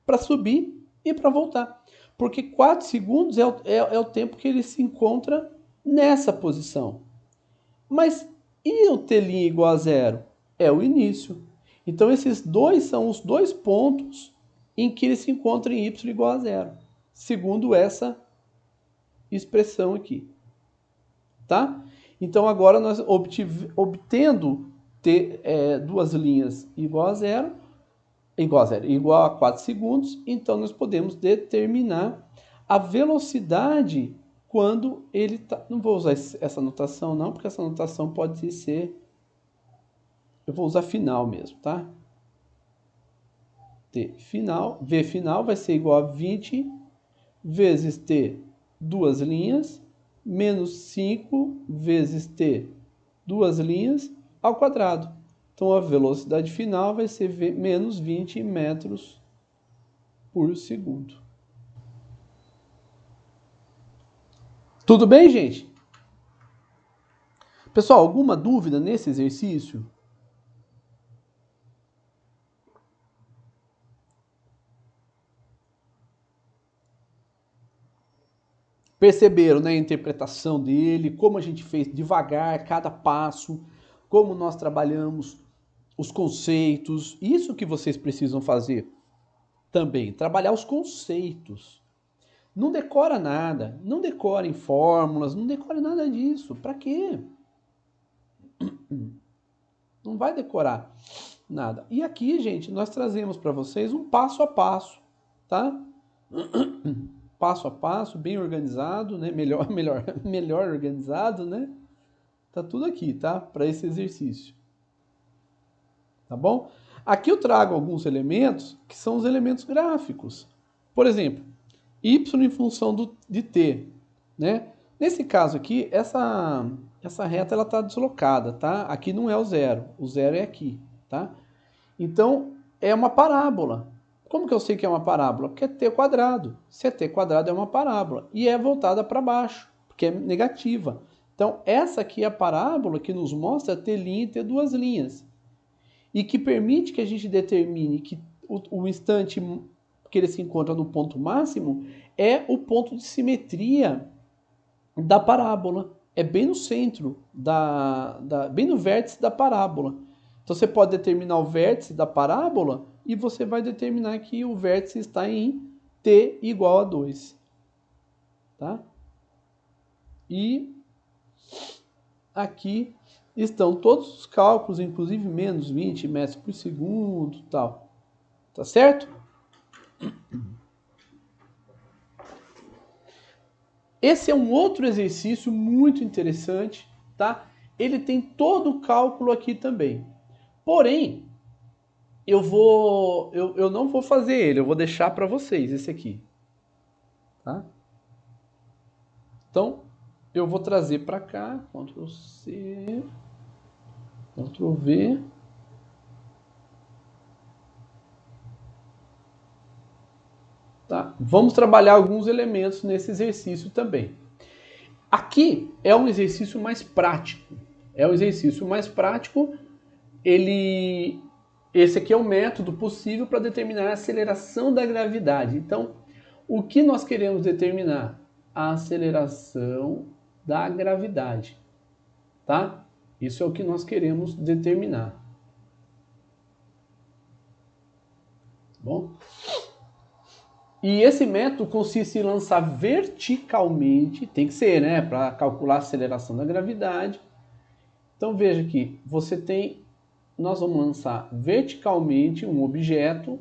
Para subir e para voltar. Porque 4 segundos é o tempo que ele se encontra nessa posição. Mas e o t' igual a zero? É o início. Então, esses dois são os dois pontos em que ele se encontra em y igual a zero. Segundo essa expressão aqui. Tá? Então, agora nós obtendo duas linhas igual a zero, igual a 4 segundos, então nós podemos determinar a velocidade quando ele está... Não vou usar essa notação não, porque essa notação pode ser... Eu vou usar final mesmo, tá? T final, V final vai ser igual a 20 vezes T duas linhas, menos 5 vezes t duas linhas ao quadrado. Então, a velocidade final vai ser menos 20 metros por segundo. Tudo bem, gente? Pessoal, alguma dúvida nesse exercício? Perceberam, né, a interpretação dele, como a gente fez devagar cada passo, como nós trabalhamos os conceitos. Isso que vocês precisam fazer também, trabalhar os conceitos. Não decora nada, não decorem fórmulas, não decore nada disso. Para quê? Não vai decorar nada. E aqui, gente, nós trazemos para vocês um passo a passo, tá? Passo a passo, bem organizado, né? Melhor organizado, né? Tá tudo aqui, tá? Para esse exercício. Tá bom? Aqui eu trago alguns elementos que são os elementos gráficos. Por exemplo, y em função de t, né? Nesse caso aqui, essa reta ela está deslocada, tá? Aqui não é o zero é aqui, tá? Então, é uma parábola. Como que eu sei que é uma parábola? Porque é t quadrado. Se é t quadrado, é uma parábola. E é voltada para baixo, porque é negativa. Então, essa aqui é a parábola que nos mostra t' e t2'. E que permite que a gente determine que o instante que ele se encontra no ponto máximo é o ponto de simetria da parábola. É bem no centro, bem no vértice da parábola. Então você pode determinar o vértice da parábola e você vai determinar que o vértice está em t igual a 2. Tá? E aqui estão todos os cálculos, inclusive menos 20 metros por segundo, tal. Tá certo? Esse é um outro exercício muito interessante, tá? Ele tem todo o cálculo aqui também. Porém, eu não vou fazer ele, eu vou deixar para vocês esse aqui, tá? Então, eu vou trazer para cá, Ctrl C, Ctrl V. Tá? Vamos trabalhar alguns elementos nesse exercício também. Aqui é um exercício mais prático. Esse aqui é o método possível para determinar a aceleração da gravidade. Então, o que nós queremos determinar? A aceleração da gravidade, tá? Isso é o que nós queremos determinar. Bom? E esse método consiste em lançar verticalmente, tem que ser, né, para calcular a aceleração da gravidade. Então veja aqui, nós vamos lançar verticalmente um objeto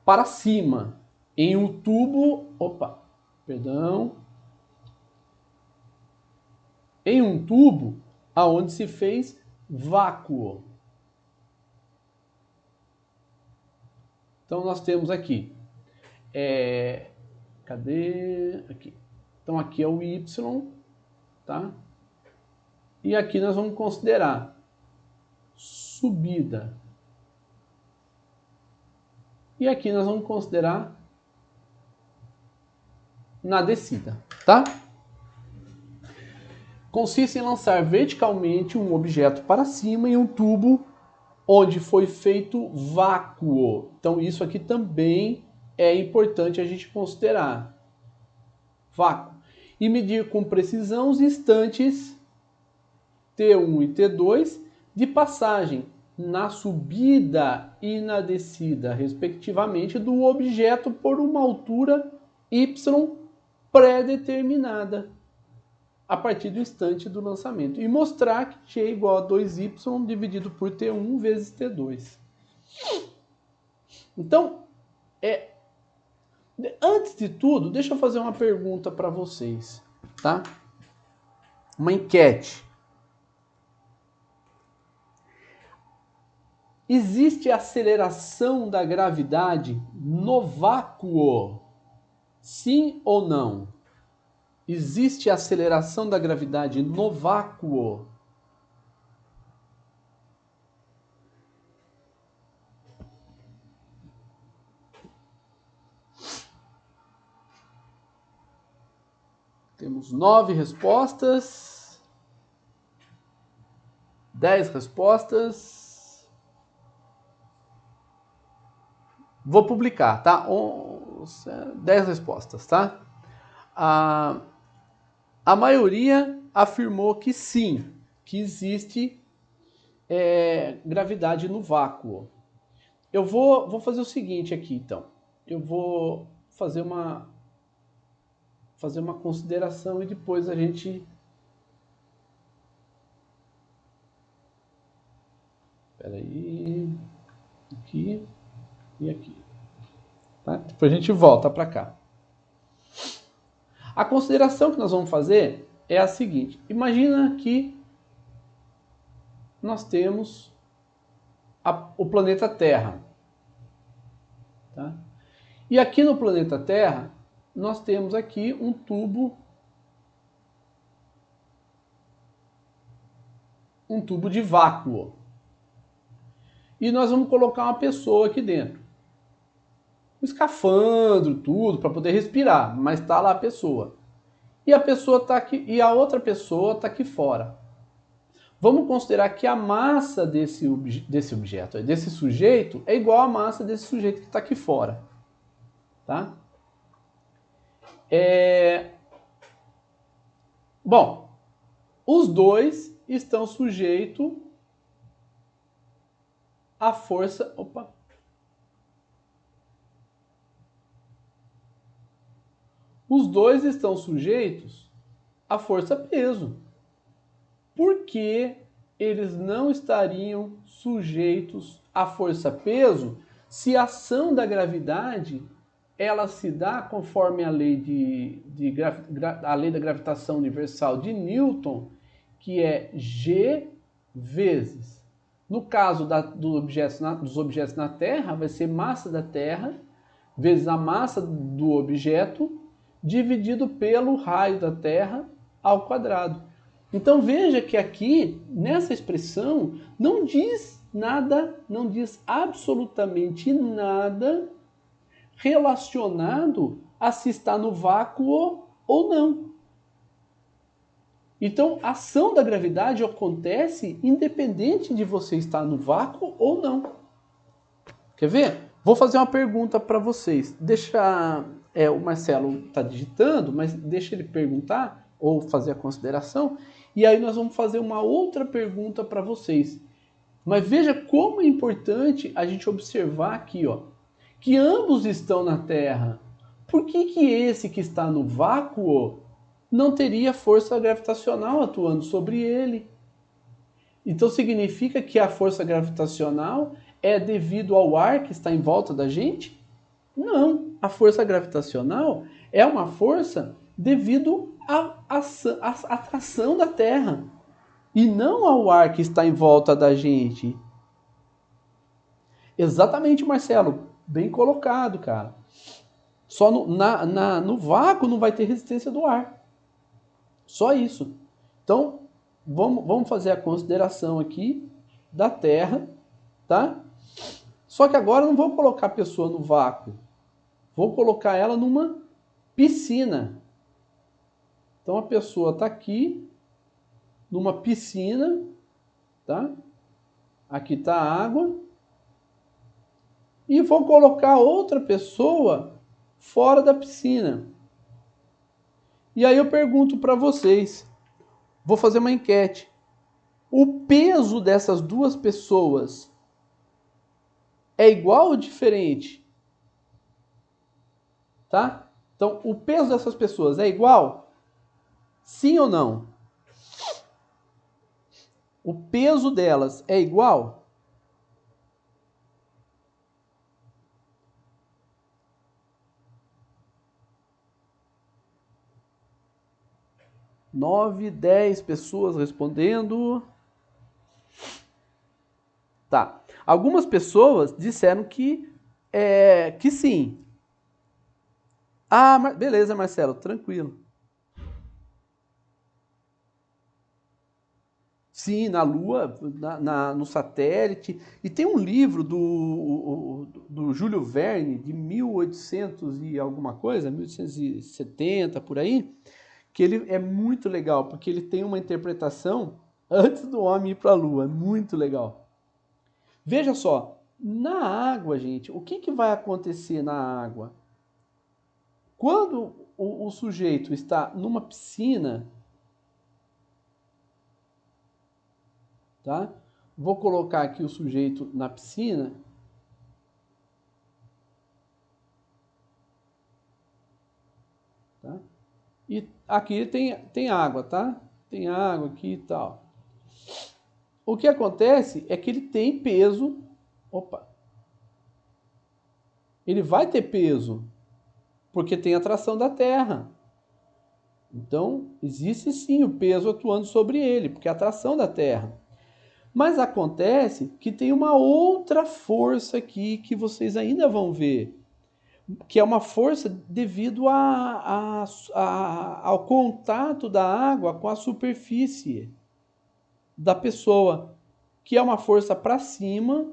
para cima, em um tubo, em um tubo aonde se fez vácuo. Então nós temos aqui, cadê? Aqui. Então aqui é o y, tá? E aqui nós vamos considerar subida. E aqui nós vamos considerar na descida, tá? Consiste em lançar verticalmente um objeto para cima em um tubo onde foi feito vácuo. Então isso aqui também é importante a gente considerar. Vácuo. E medir com precisão os instantes T1 e T2 de passagem na subida e na descida, respectivamente, do objeto por uma altura y pré-determinada a partir do instante do lançamento. E mostrar que t é igual a 2y dividido por t1 vezes t2. Então, antes de tudo, deixa eu fazer uma pergunta para vocês, tá? Uma enquete. Existe aceleração da gravidade no vácuo? Sim ou não? Existe aceleração da gravidade no vácuo? Temos 9 respostas. 10 respostas. Vou publicar, tá? 10 respostas, tá? A maioria afirmou que sim, que existe gravidade no vácuo. Eu vou fazer o seguinte aqui, então. eu vou fazer uma consideração e depois a gente... Espera aí, aqui e aqui. Tá? Depois a gente volta para cá. A consideração que nós vamos fazer é a seguinte. Imagina que nós temos o planeta Terra. Tá? E aqui no planeta Terra, nós temos aqui um tubo de vácuo. E nós vamos colocar uma pessoa aqui dentro. Um escafandro, tudo, para poder respirar, mas está lá a pessoa. E a pessoa está aqui, e a outra pessoa está aqui fora. Vamos considerar que a massa desse objeto, desse sujeito, é igual à massa desse sujeito que está aqui fora. Tá? Bom, os dois estão sujeitos à força... Opa! Os dois estão sujeitos à força-peso. Por que eles não estariam sujeitos à força-peso se a ação da gravidade ela se dá conforme a lei, a lei da gravitação universal de Newton, que é G vezes... No caso dos objetos na Terra, vai ser massa da Terra vezes a massa do objeto dividido pelo raio da Terra ao quadrado. Então veja que aqui, nessa expressão, não diz nada, não diz absolutamente nada relacionado a se está no vácuo ou não. Então, a ação da gravidade acontece independente de você estar no vácuo ou não. Quer ver? Vou fazer uma pergunta para vocês. Deixa... o Marcelo está digitando, mas deixa ele perguntar ou fazer a consideração. E aí nós vamos fazer uma outra pergunta para vocês. Mas veja como é importante a gente observar aqui, ó, que ambos estão na Terra. Por que esse que está no vácuo não teria força gravitacional atuando sobre ele? Então significa que a força gravitacional é devido ao ar que está em volta da gente? Não, a força gravitacional é uma força devido à atração da Terra e não ao ar que está em volta da gente. Exatamente, Marcelo, bem colocado, cara. Só no vácuo não vai ter resistência do ar. Só isso. Então, vamos fazer a consideração aqui da Terra, tá? Só que agora eu não vou colocar a pessoa no vácuo. Vou colocar ela numa piscina. Então a pessoa está aqui, numa piscina, tá? Aqui está a água. E vou colocar outra pessoa fora da piscina. E aí eu pergunto para vocês, vou fazer uma enquete. O peso dessas duas pessoas é igual ou diferente? Tá? Então, o peso dessas pessoas é igual? Sim ou não? O peso delas é igual? Nove, 10 pessoas respondendo. Tá. Algumas pessoas disseram que sim. Ah, beleza, Marcelo, tranquilo. Sim, na Lua, no satélite. E tem um livro do Júlio Verne, de 1800 e alguma coisa, 1870, por aí, que ele é muito legal, porque ele tem uma interpretação antes do homem ir para a Lua. É muito legal. Veja só, na água, gente, o que vai acontecer na água? Quando o sujeito está numa piscina, tá? Vou colocar aqui o sujeito na piscina. E aqui tem água, tá? Tem água aqui e tal. O que acontece é que ele tem peso. Opa! Ele vai ter peso, porque tem atração da Terra. Então, existe sim o peso atuando sobre ele, porque é a atração da Terra. Mas acontece que tem uma outra força aqui que vocês ainda vão ver, que é uma força devido ao contato da água com a superfície da pessoa, que é uma força para cima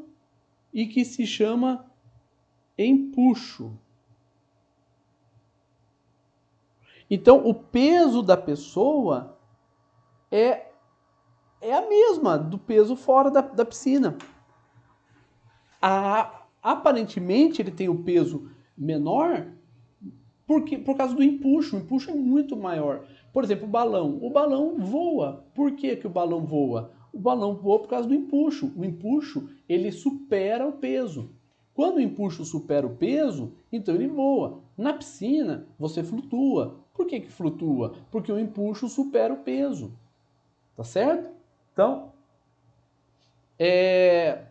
e que se chama empuxo. Então, o peso da pessoa é a mesma do peso fora da piscina. Aparentemente, ele tem o peso menor por causa do empuxo. O empuxo é muito maior. Por exemplo, o balão. O balão voa. Por que o balão voa? O balão voa por causa do empuxo. O empuxo, ele supera o peso. Quando o empuxo supera o peso, então ele voa. Na piscina, você flutua. Por que flutua? Porque o empuxo supera o peso. Tá certo? Então,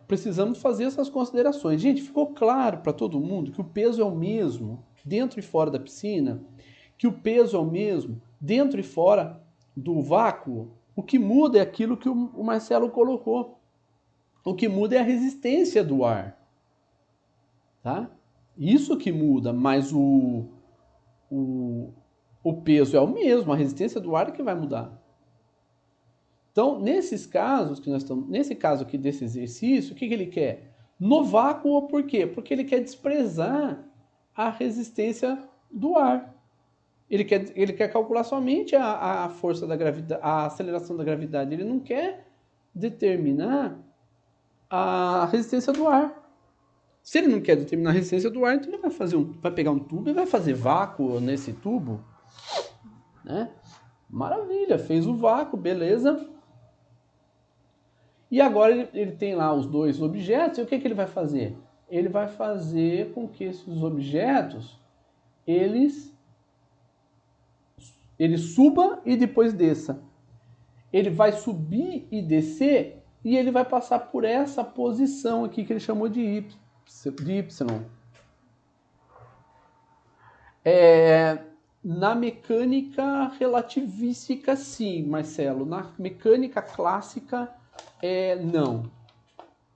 precisamos fazer essas considerações. Gente, ficou claro para todo mundo que o peso é o mesmo dentro e fora da piscina? Que o peso é o mesmo dentro e fora do vácuo? O que muda é aquilo que o Marcelo colocou. O que muda é a resistência do ar. Tá? Isso que muda, mas o peso é o mesmo, a resistência do ar é que vai mudar. Então, nesses casos que nós estamos, nesse caso aqui desse exercício, o que ele quer? No vácuo, por quê? Porque ele quer desprezar a resistência do ar. Ele quer calcular somente a força da gravidade, a aceleração da gravidade. Ele não quer determinar a resistência do ar. Se ele não quer determinar a resistência do ar, então ele vai pegar um tubo e vai fazer vácuo nesse tubo, né? Maravilha, fez o vácuo, beleza? E agora ele tem lá os dois objetos, e o que ele vai fazer? Ele vai fazer com que esses objetos, ele suba e depois desça. Ele vai subir e descer, e ele vai passar por essa posição aqui que ele chamou de Y. Na mecânica relativística, sim, Marcelo. Na mecânica clássica, não.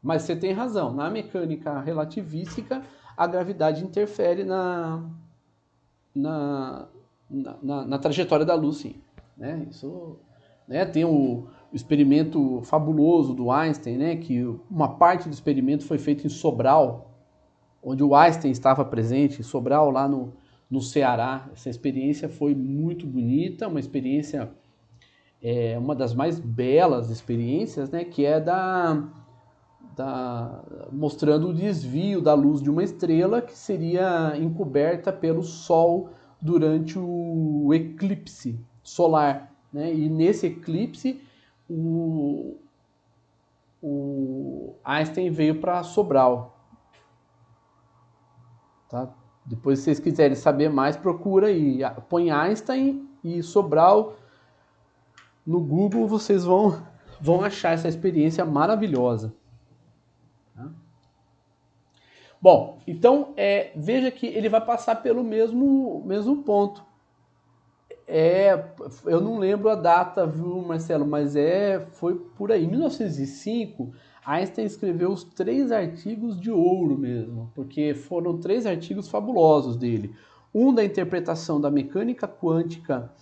Mas você tem razão. Na mecânica relativística, a gravidade interfere na trajetória da luz, sim. Né? Isso, né? Tem o experimento fabuloso do Einstein, né? Que uma parte do experimento foi feita em Sobral, onde o Einstein estava presente, em Sobral, lá no Ceará. Essa experiência foi muito bonita, uma experiência, uma das mais belas experiências, né? Que é mostrando o desvio da luz de uma estrela que seria encoberta pelo Sol durante o eclipse solar, né? E nesse eclipse o Einstein veio para Sobral, tá? Depois, se vocês quiserem saber mais, procura aí, põe Einstein e Sobral no Google, vocês vão achar essa experiência maravilhosa. Bom, então veja que ele vai passar pelo mesmo ponto. Eu não lembro a data, viu, Marcelo, mas foi por aí. Em 1905, Einstein escreveu os 3 artigos de ouro mesmo, porque foram 3 artigos fabulosos dele. Um da interpretação da mecânica quântica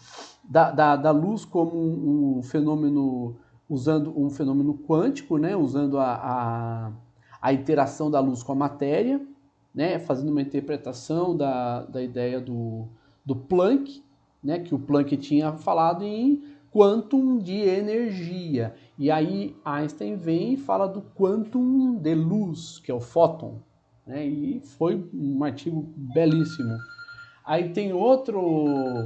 da luz como um fenômeno, usando um fenômeno quântico, né, usando a interação da luz com a matéria, né, fazendo uma interpretação da ideia do Planck, né, que o Planck tinha falado em quantum de energia. E aí Einstein vem e fala do quantum de luz, que é o fóton, né, e foi um artigo belíssimo. Aí tem o outro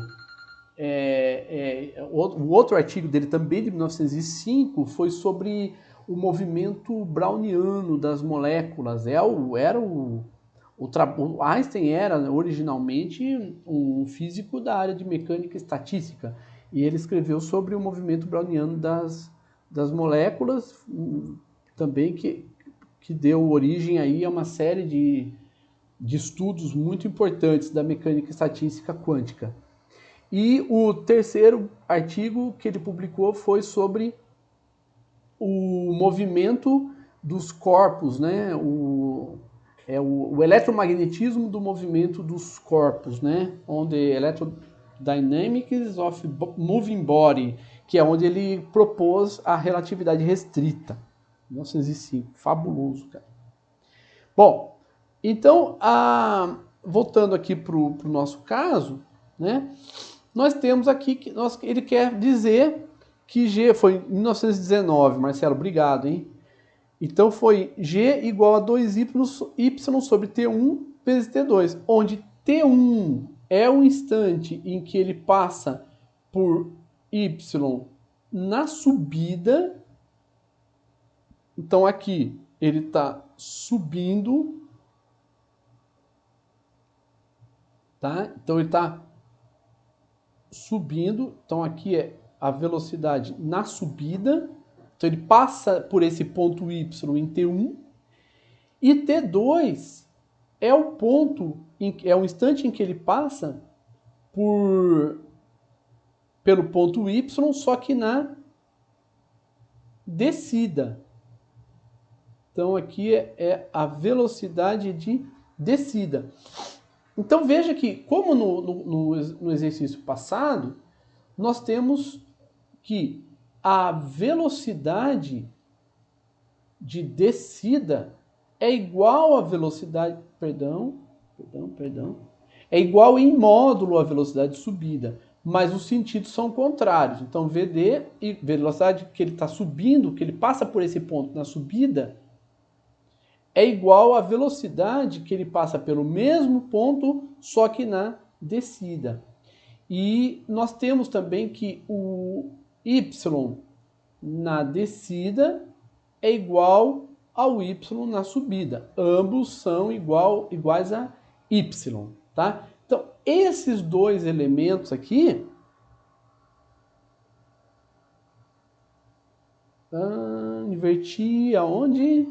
artigo dele também de 1905 foi sobre o movimento browniano das moléculas. Era o O Einstein era originalmente um físico da área de mecânica estatística, e ele escreveu sobre o movimento browniano das moléculas, também que deu origem aí a uma série de estudos muito importantes da mecânica estatística quântica. E o terceiro artigo que ele publicou foi sobre o movimento dos corpos, né? O eletromagnetismo do movimento dos corpos, né? Onde Electrodynamics of Moving Body, que é onde ele propôs a relatividade restrita. 1905, fabuloso, cara. Bom, então, voltando aqui para o nosso caso, né? Nós temos aqui que ele quer dizer que G foi em 1919, Marcelo, obrigado, hein? Então foi G igual a 2y sobre T1 vezes T2, onde T1 é o instante em que ele passa por y na subida. Então aqui ele está subindo, tá? Então ele está subindo, então aqui é a velocidade na subida, então ele passa por esse ponto y em T1, e T2 é o ponto, é o instante em que ele passa pelo ponto y, só que na descida. Então aqui é a velocidade de descida. Então veja que, como no exercício passado, nós temos que a velocidade de descida é igual à velocidade, é igual em módulo à velocidade de subida, mas os sentidos são contrários. Então VD e velocidade que ele está subindo, que ele passa por esse ponto na subida, é igual à velocidade que ele passa pelo mesmo ponto, só que na descida. E nós temos também que o y na descida é igual ao y na subida. Ambos são iguais a y, tá? Então, esses dois elementos aqui... inverti aonde?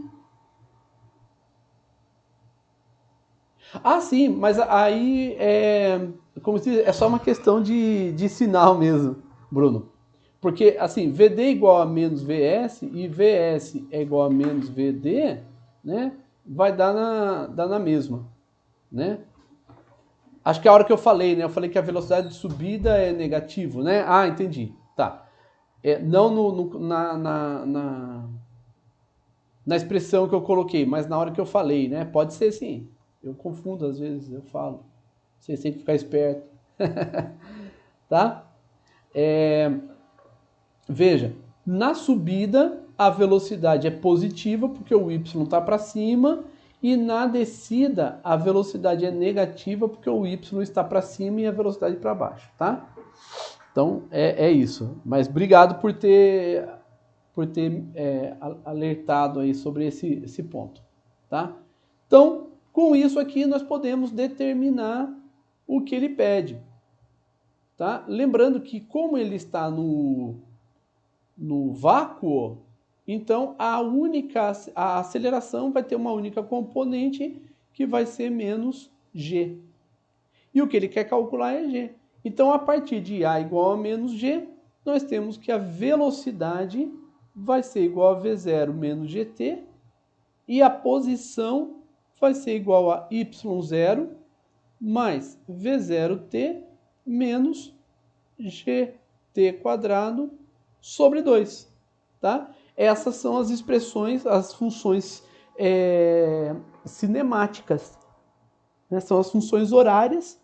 Sim, mas aí como se diz, é só uma questão de sinal mesmo, Bruno. Porque, assim, VD igual a menos VS e VS é igual a menos VD, né? Vai dar na mesma, né? Acho que é a hora que eu falei, né? Eu falei que a velocidade de subida é negativo, né? Entendi. Tá. Não na expressão que eu coloquei, mas na hora que eu falei, né? Pode ser sim. Eu confundo às vezes, eu falo. Vocês têm que ficar esperto. Tá? Veja, na subida a velocidade é positiva porque o y está para cima, e na descida a velocidade é negativa porque o y está para cima e a velocidade para baixo, tá? Então é isso. Mas obrigado por ter alertado aí sobre esse ponto, tá? Então, com isso aqui nós podemos determinar o que ele pede, tá? Lembrando que como ele está no vácuo, então a aceleração vai ter uma única componente que vai ser menos g. E o que ele quer calcular é g. Então, a partir de a igual a menos g, nós temos que a velocidade vai ser igual a v0 menos gt, e a posição vai ser igual a y0 mais v0t menos gt quadrado sobre 2, tá? Essas são as expressões, as funções cinemáticas, né? São as funções horárias,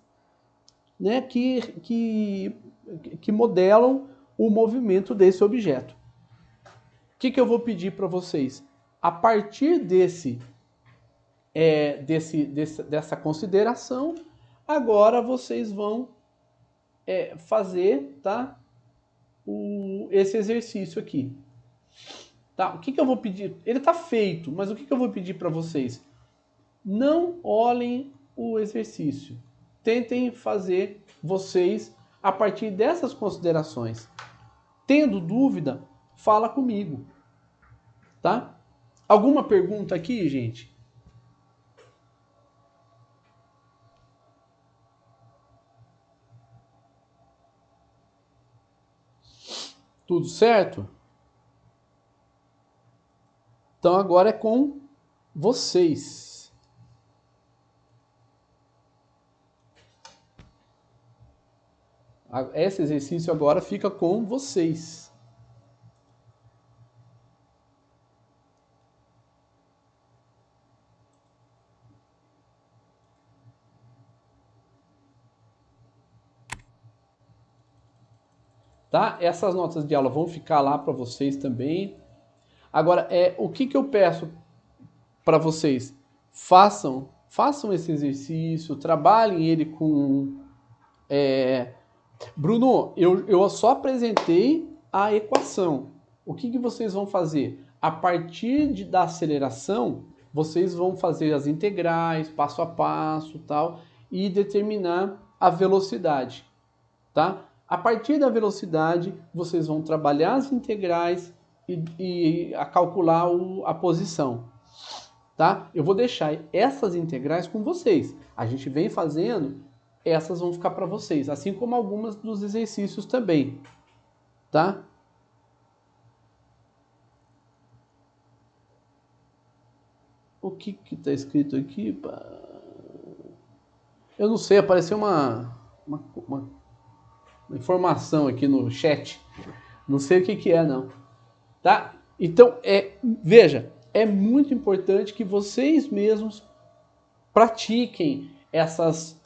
né? que modelam o movimento desse objeto. O que eu vou pedir para vocês? A partir dessa consideração, agora vocês vão fazer, tá? Esse exercício aqui. Tá? O que eu vou pedir? Ele está feito, mas o que eu vou pedir para vocês? não olhem o exercício. Tentem fazer vocês a partir dessas considerações. Tendo dúvida, fala comigo, tá? Alguma pergunta aqui, gente? Tudo certo? Então agora é com vocês. Esse exercício agora fica com vocês. Tá? Essas notas de aula vão ficar lá para vocês também. Agora, o que eu peço para vocês? Façam esse exercício, trabalhem ele com... Bruno, eu só apresentei a equação. O que vocês vão fazer? A partir da aceleração, vocês vão fazer as integrais, passo a passo, tal, e determinar a velocidade, tá? A partir da velocidade, vocês vão trabalhar as integrais e a calcular a posição, tá? Eu vou deixar essas integrais com vocês. A gente vem fazendo, essas vão ficar para vocês, assim como algumas dos exercícios também, tá? O que está escrito aqui? Eu não sei, apareceu uma informação aqui no chat. Não sei o que é, não. Tá? Então, veja, é muito importante que vocês mesmos pratiquem essas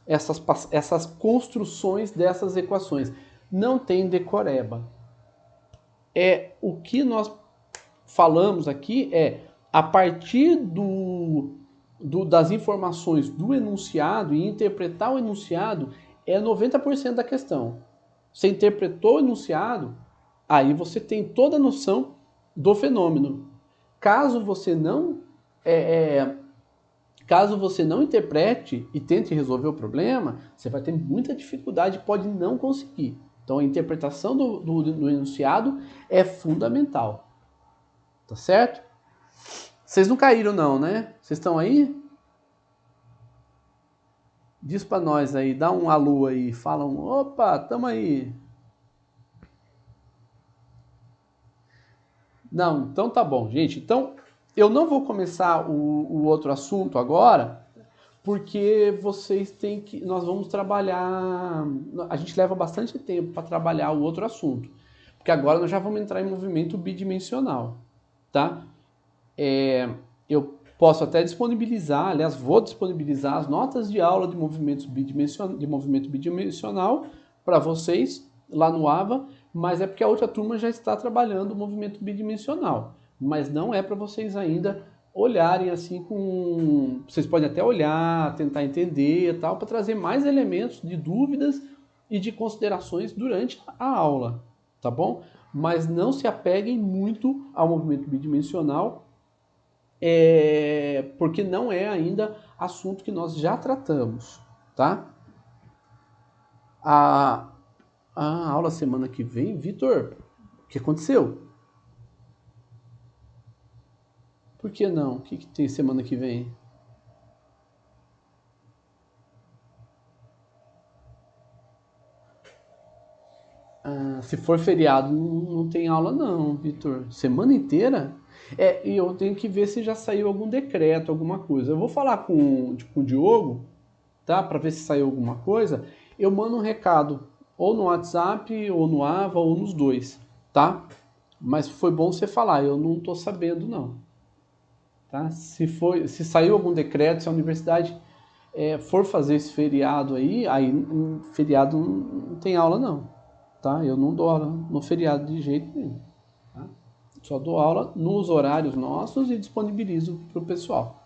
construções dessas equações. Não tem decoreba. O que nós falamos aqui a partir das informações do enunciado e interpretar o enunciado é 90% da questão. Você interpretou o enunciado, aí você tem toda a noção do fenômeno. Caso você não interprete e tente resolver o problema, você vai ter muita dificuldade e pode não conseguir. Então a interpretação do enunciado é fundamental. Tá certo? Vocês não caíram não, né? Vocês estão aí? Diz pra nós aí, dá um alô aí, fala opa, tamo aí. Não, então tá bom, gente. Então, eu não vou começar o outro assunto agora, porque nós vamos trabalhar, a gente leva bastante tempo para trabalhar o outro assunto, porque agora nós já vamos entrar em movimento bidimensional, tá? Eu posso até disponibilizar, aliás, vou disponibilizar as notas de aula de movimento bidimensional para vocês lá no AVA, mas é porque a outra turma já está trabalhando o movimento bidimensional, mas não é para vocês ainda olharem assim com... Vocês podem até olhar, tentar entender e tal, para trazer mais elementos de dúvidas e de considerações durante a aula, tá bom? Mas não se apeguem muito ao movimento bidimensional, porque não é ainda assunto que nós já tratamos, tá? A aula semana que vem, Vitor, o que aconteceu? Por que não? O que tem semana que vem? Se for feriado, não tem aula não, Vitor. Semana inteira? E eu tenho que ver se já saiu algum decreto, alguma coisa. Eu vou falar com o Diogo, tá? Para ver se saiu alguma coisa. Eu mando um recado, ou no WhatsApp, ou no AVA, ou nos dois, tá? Mas foi bom você falar, eu não tô sabendo não. Tá? Se saiu algum decreto, se a universidade for fazer esse feriado aí feriado não tem aula não. Tá? Eu não dou aula no feriado de jeito nenhum. Tá? Só dou aula nos horários nossos e disponibilizo para o pessoal.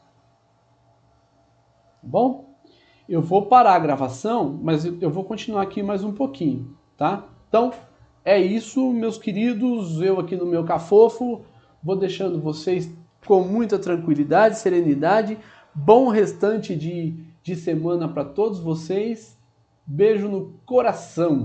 Bom, eu vou parar a gravação, mas eu vou continuar aqui mais um pouquinho. Tá? Então, é isso, meus queridos. Eu aqui no meu cafofo vou deixando vocês com muita tranquilidade, serenidade, Bom restante de semana para todos vocês. Beijo no coração.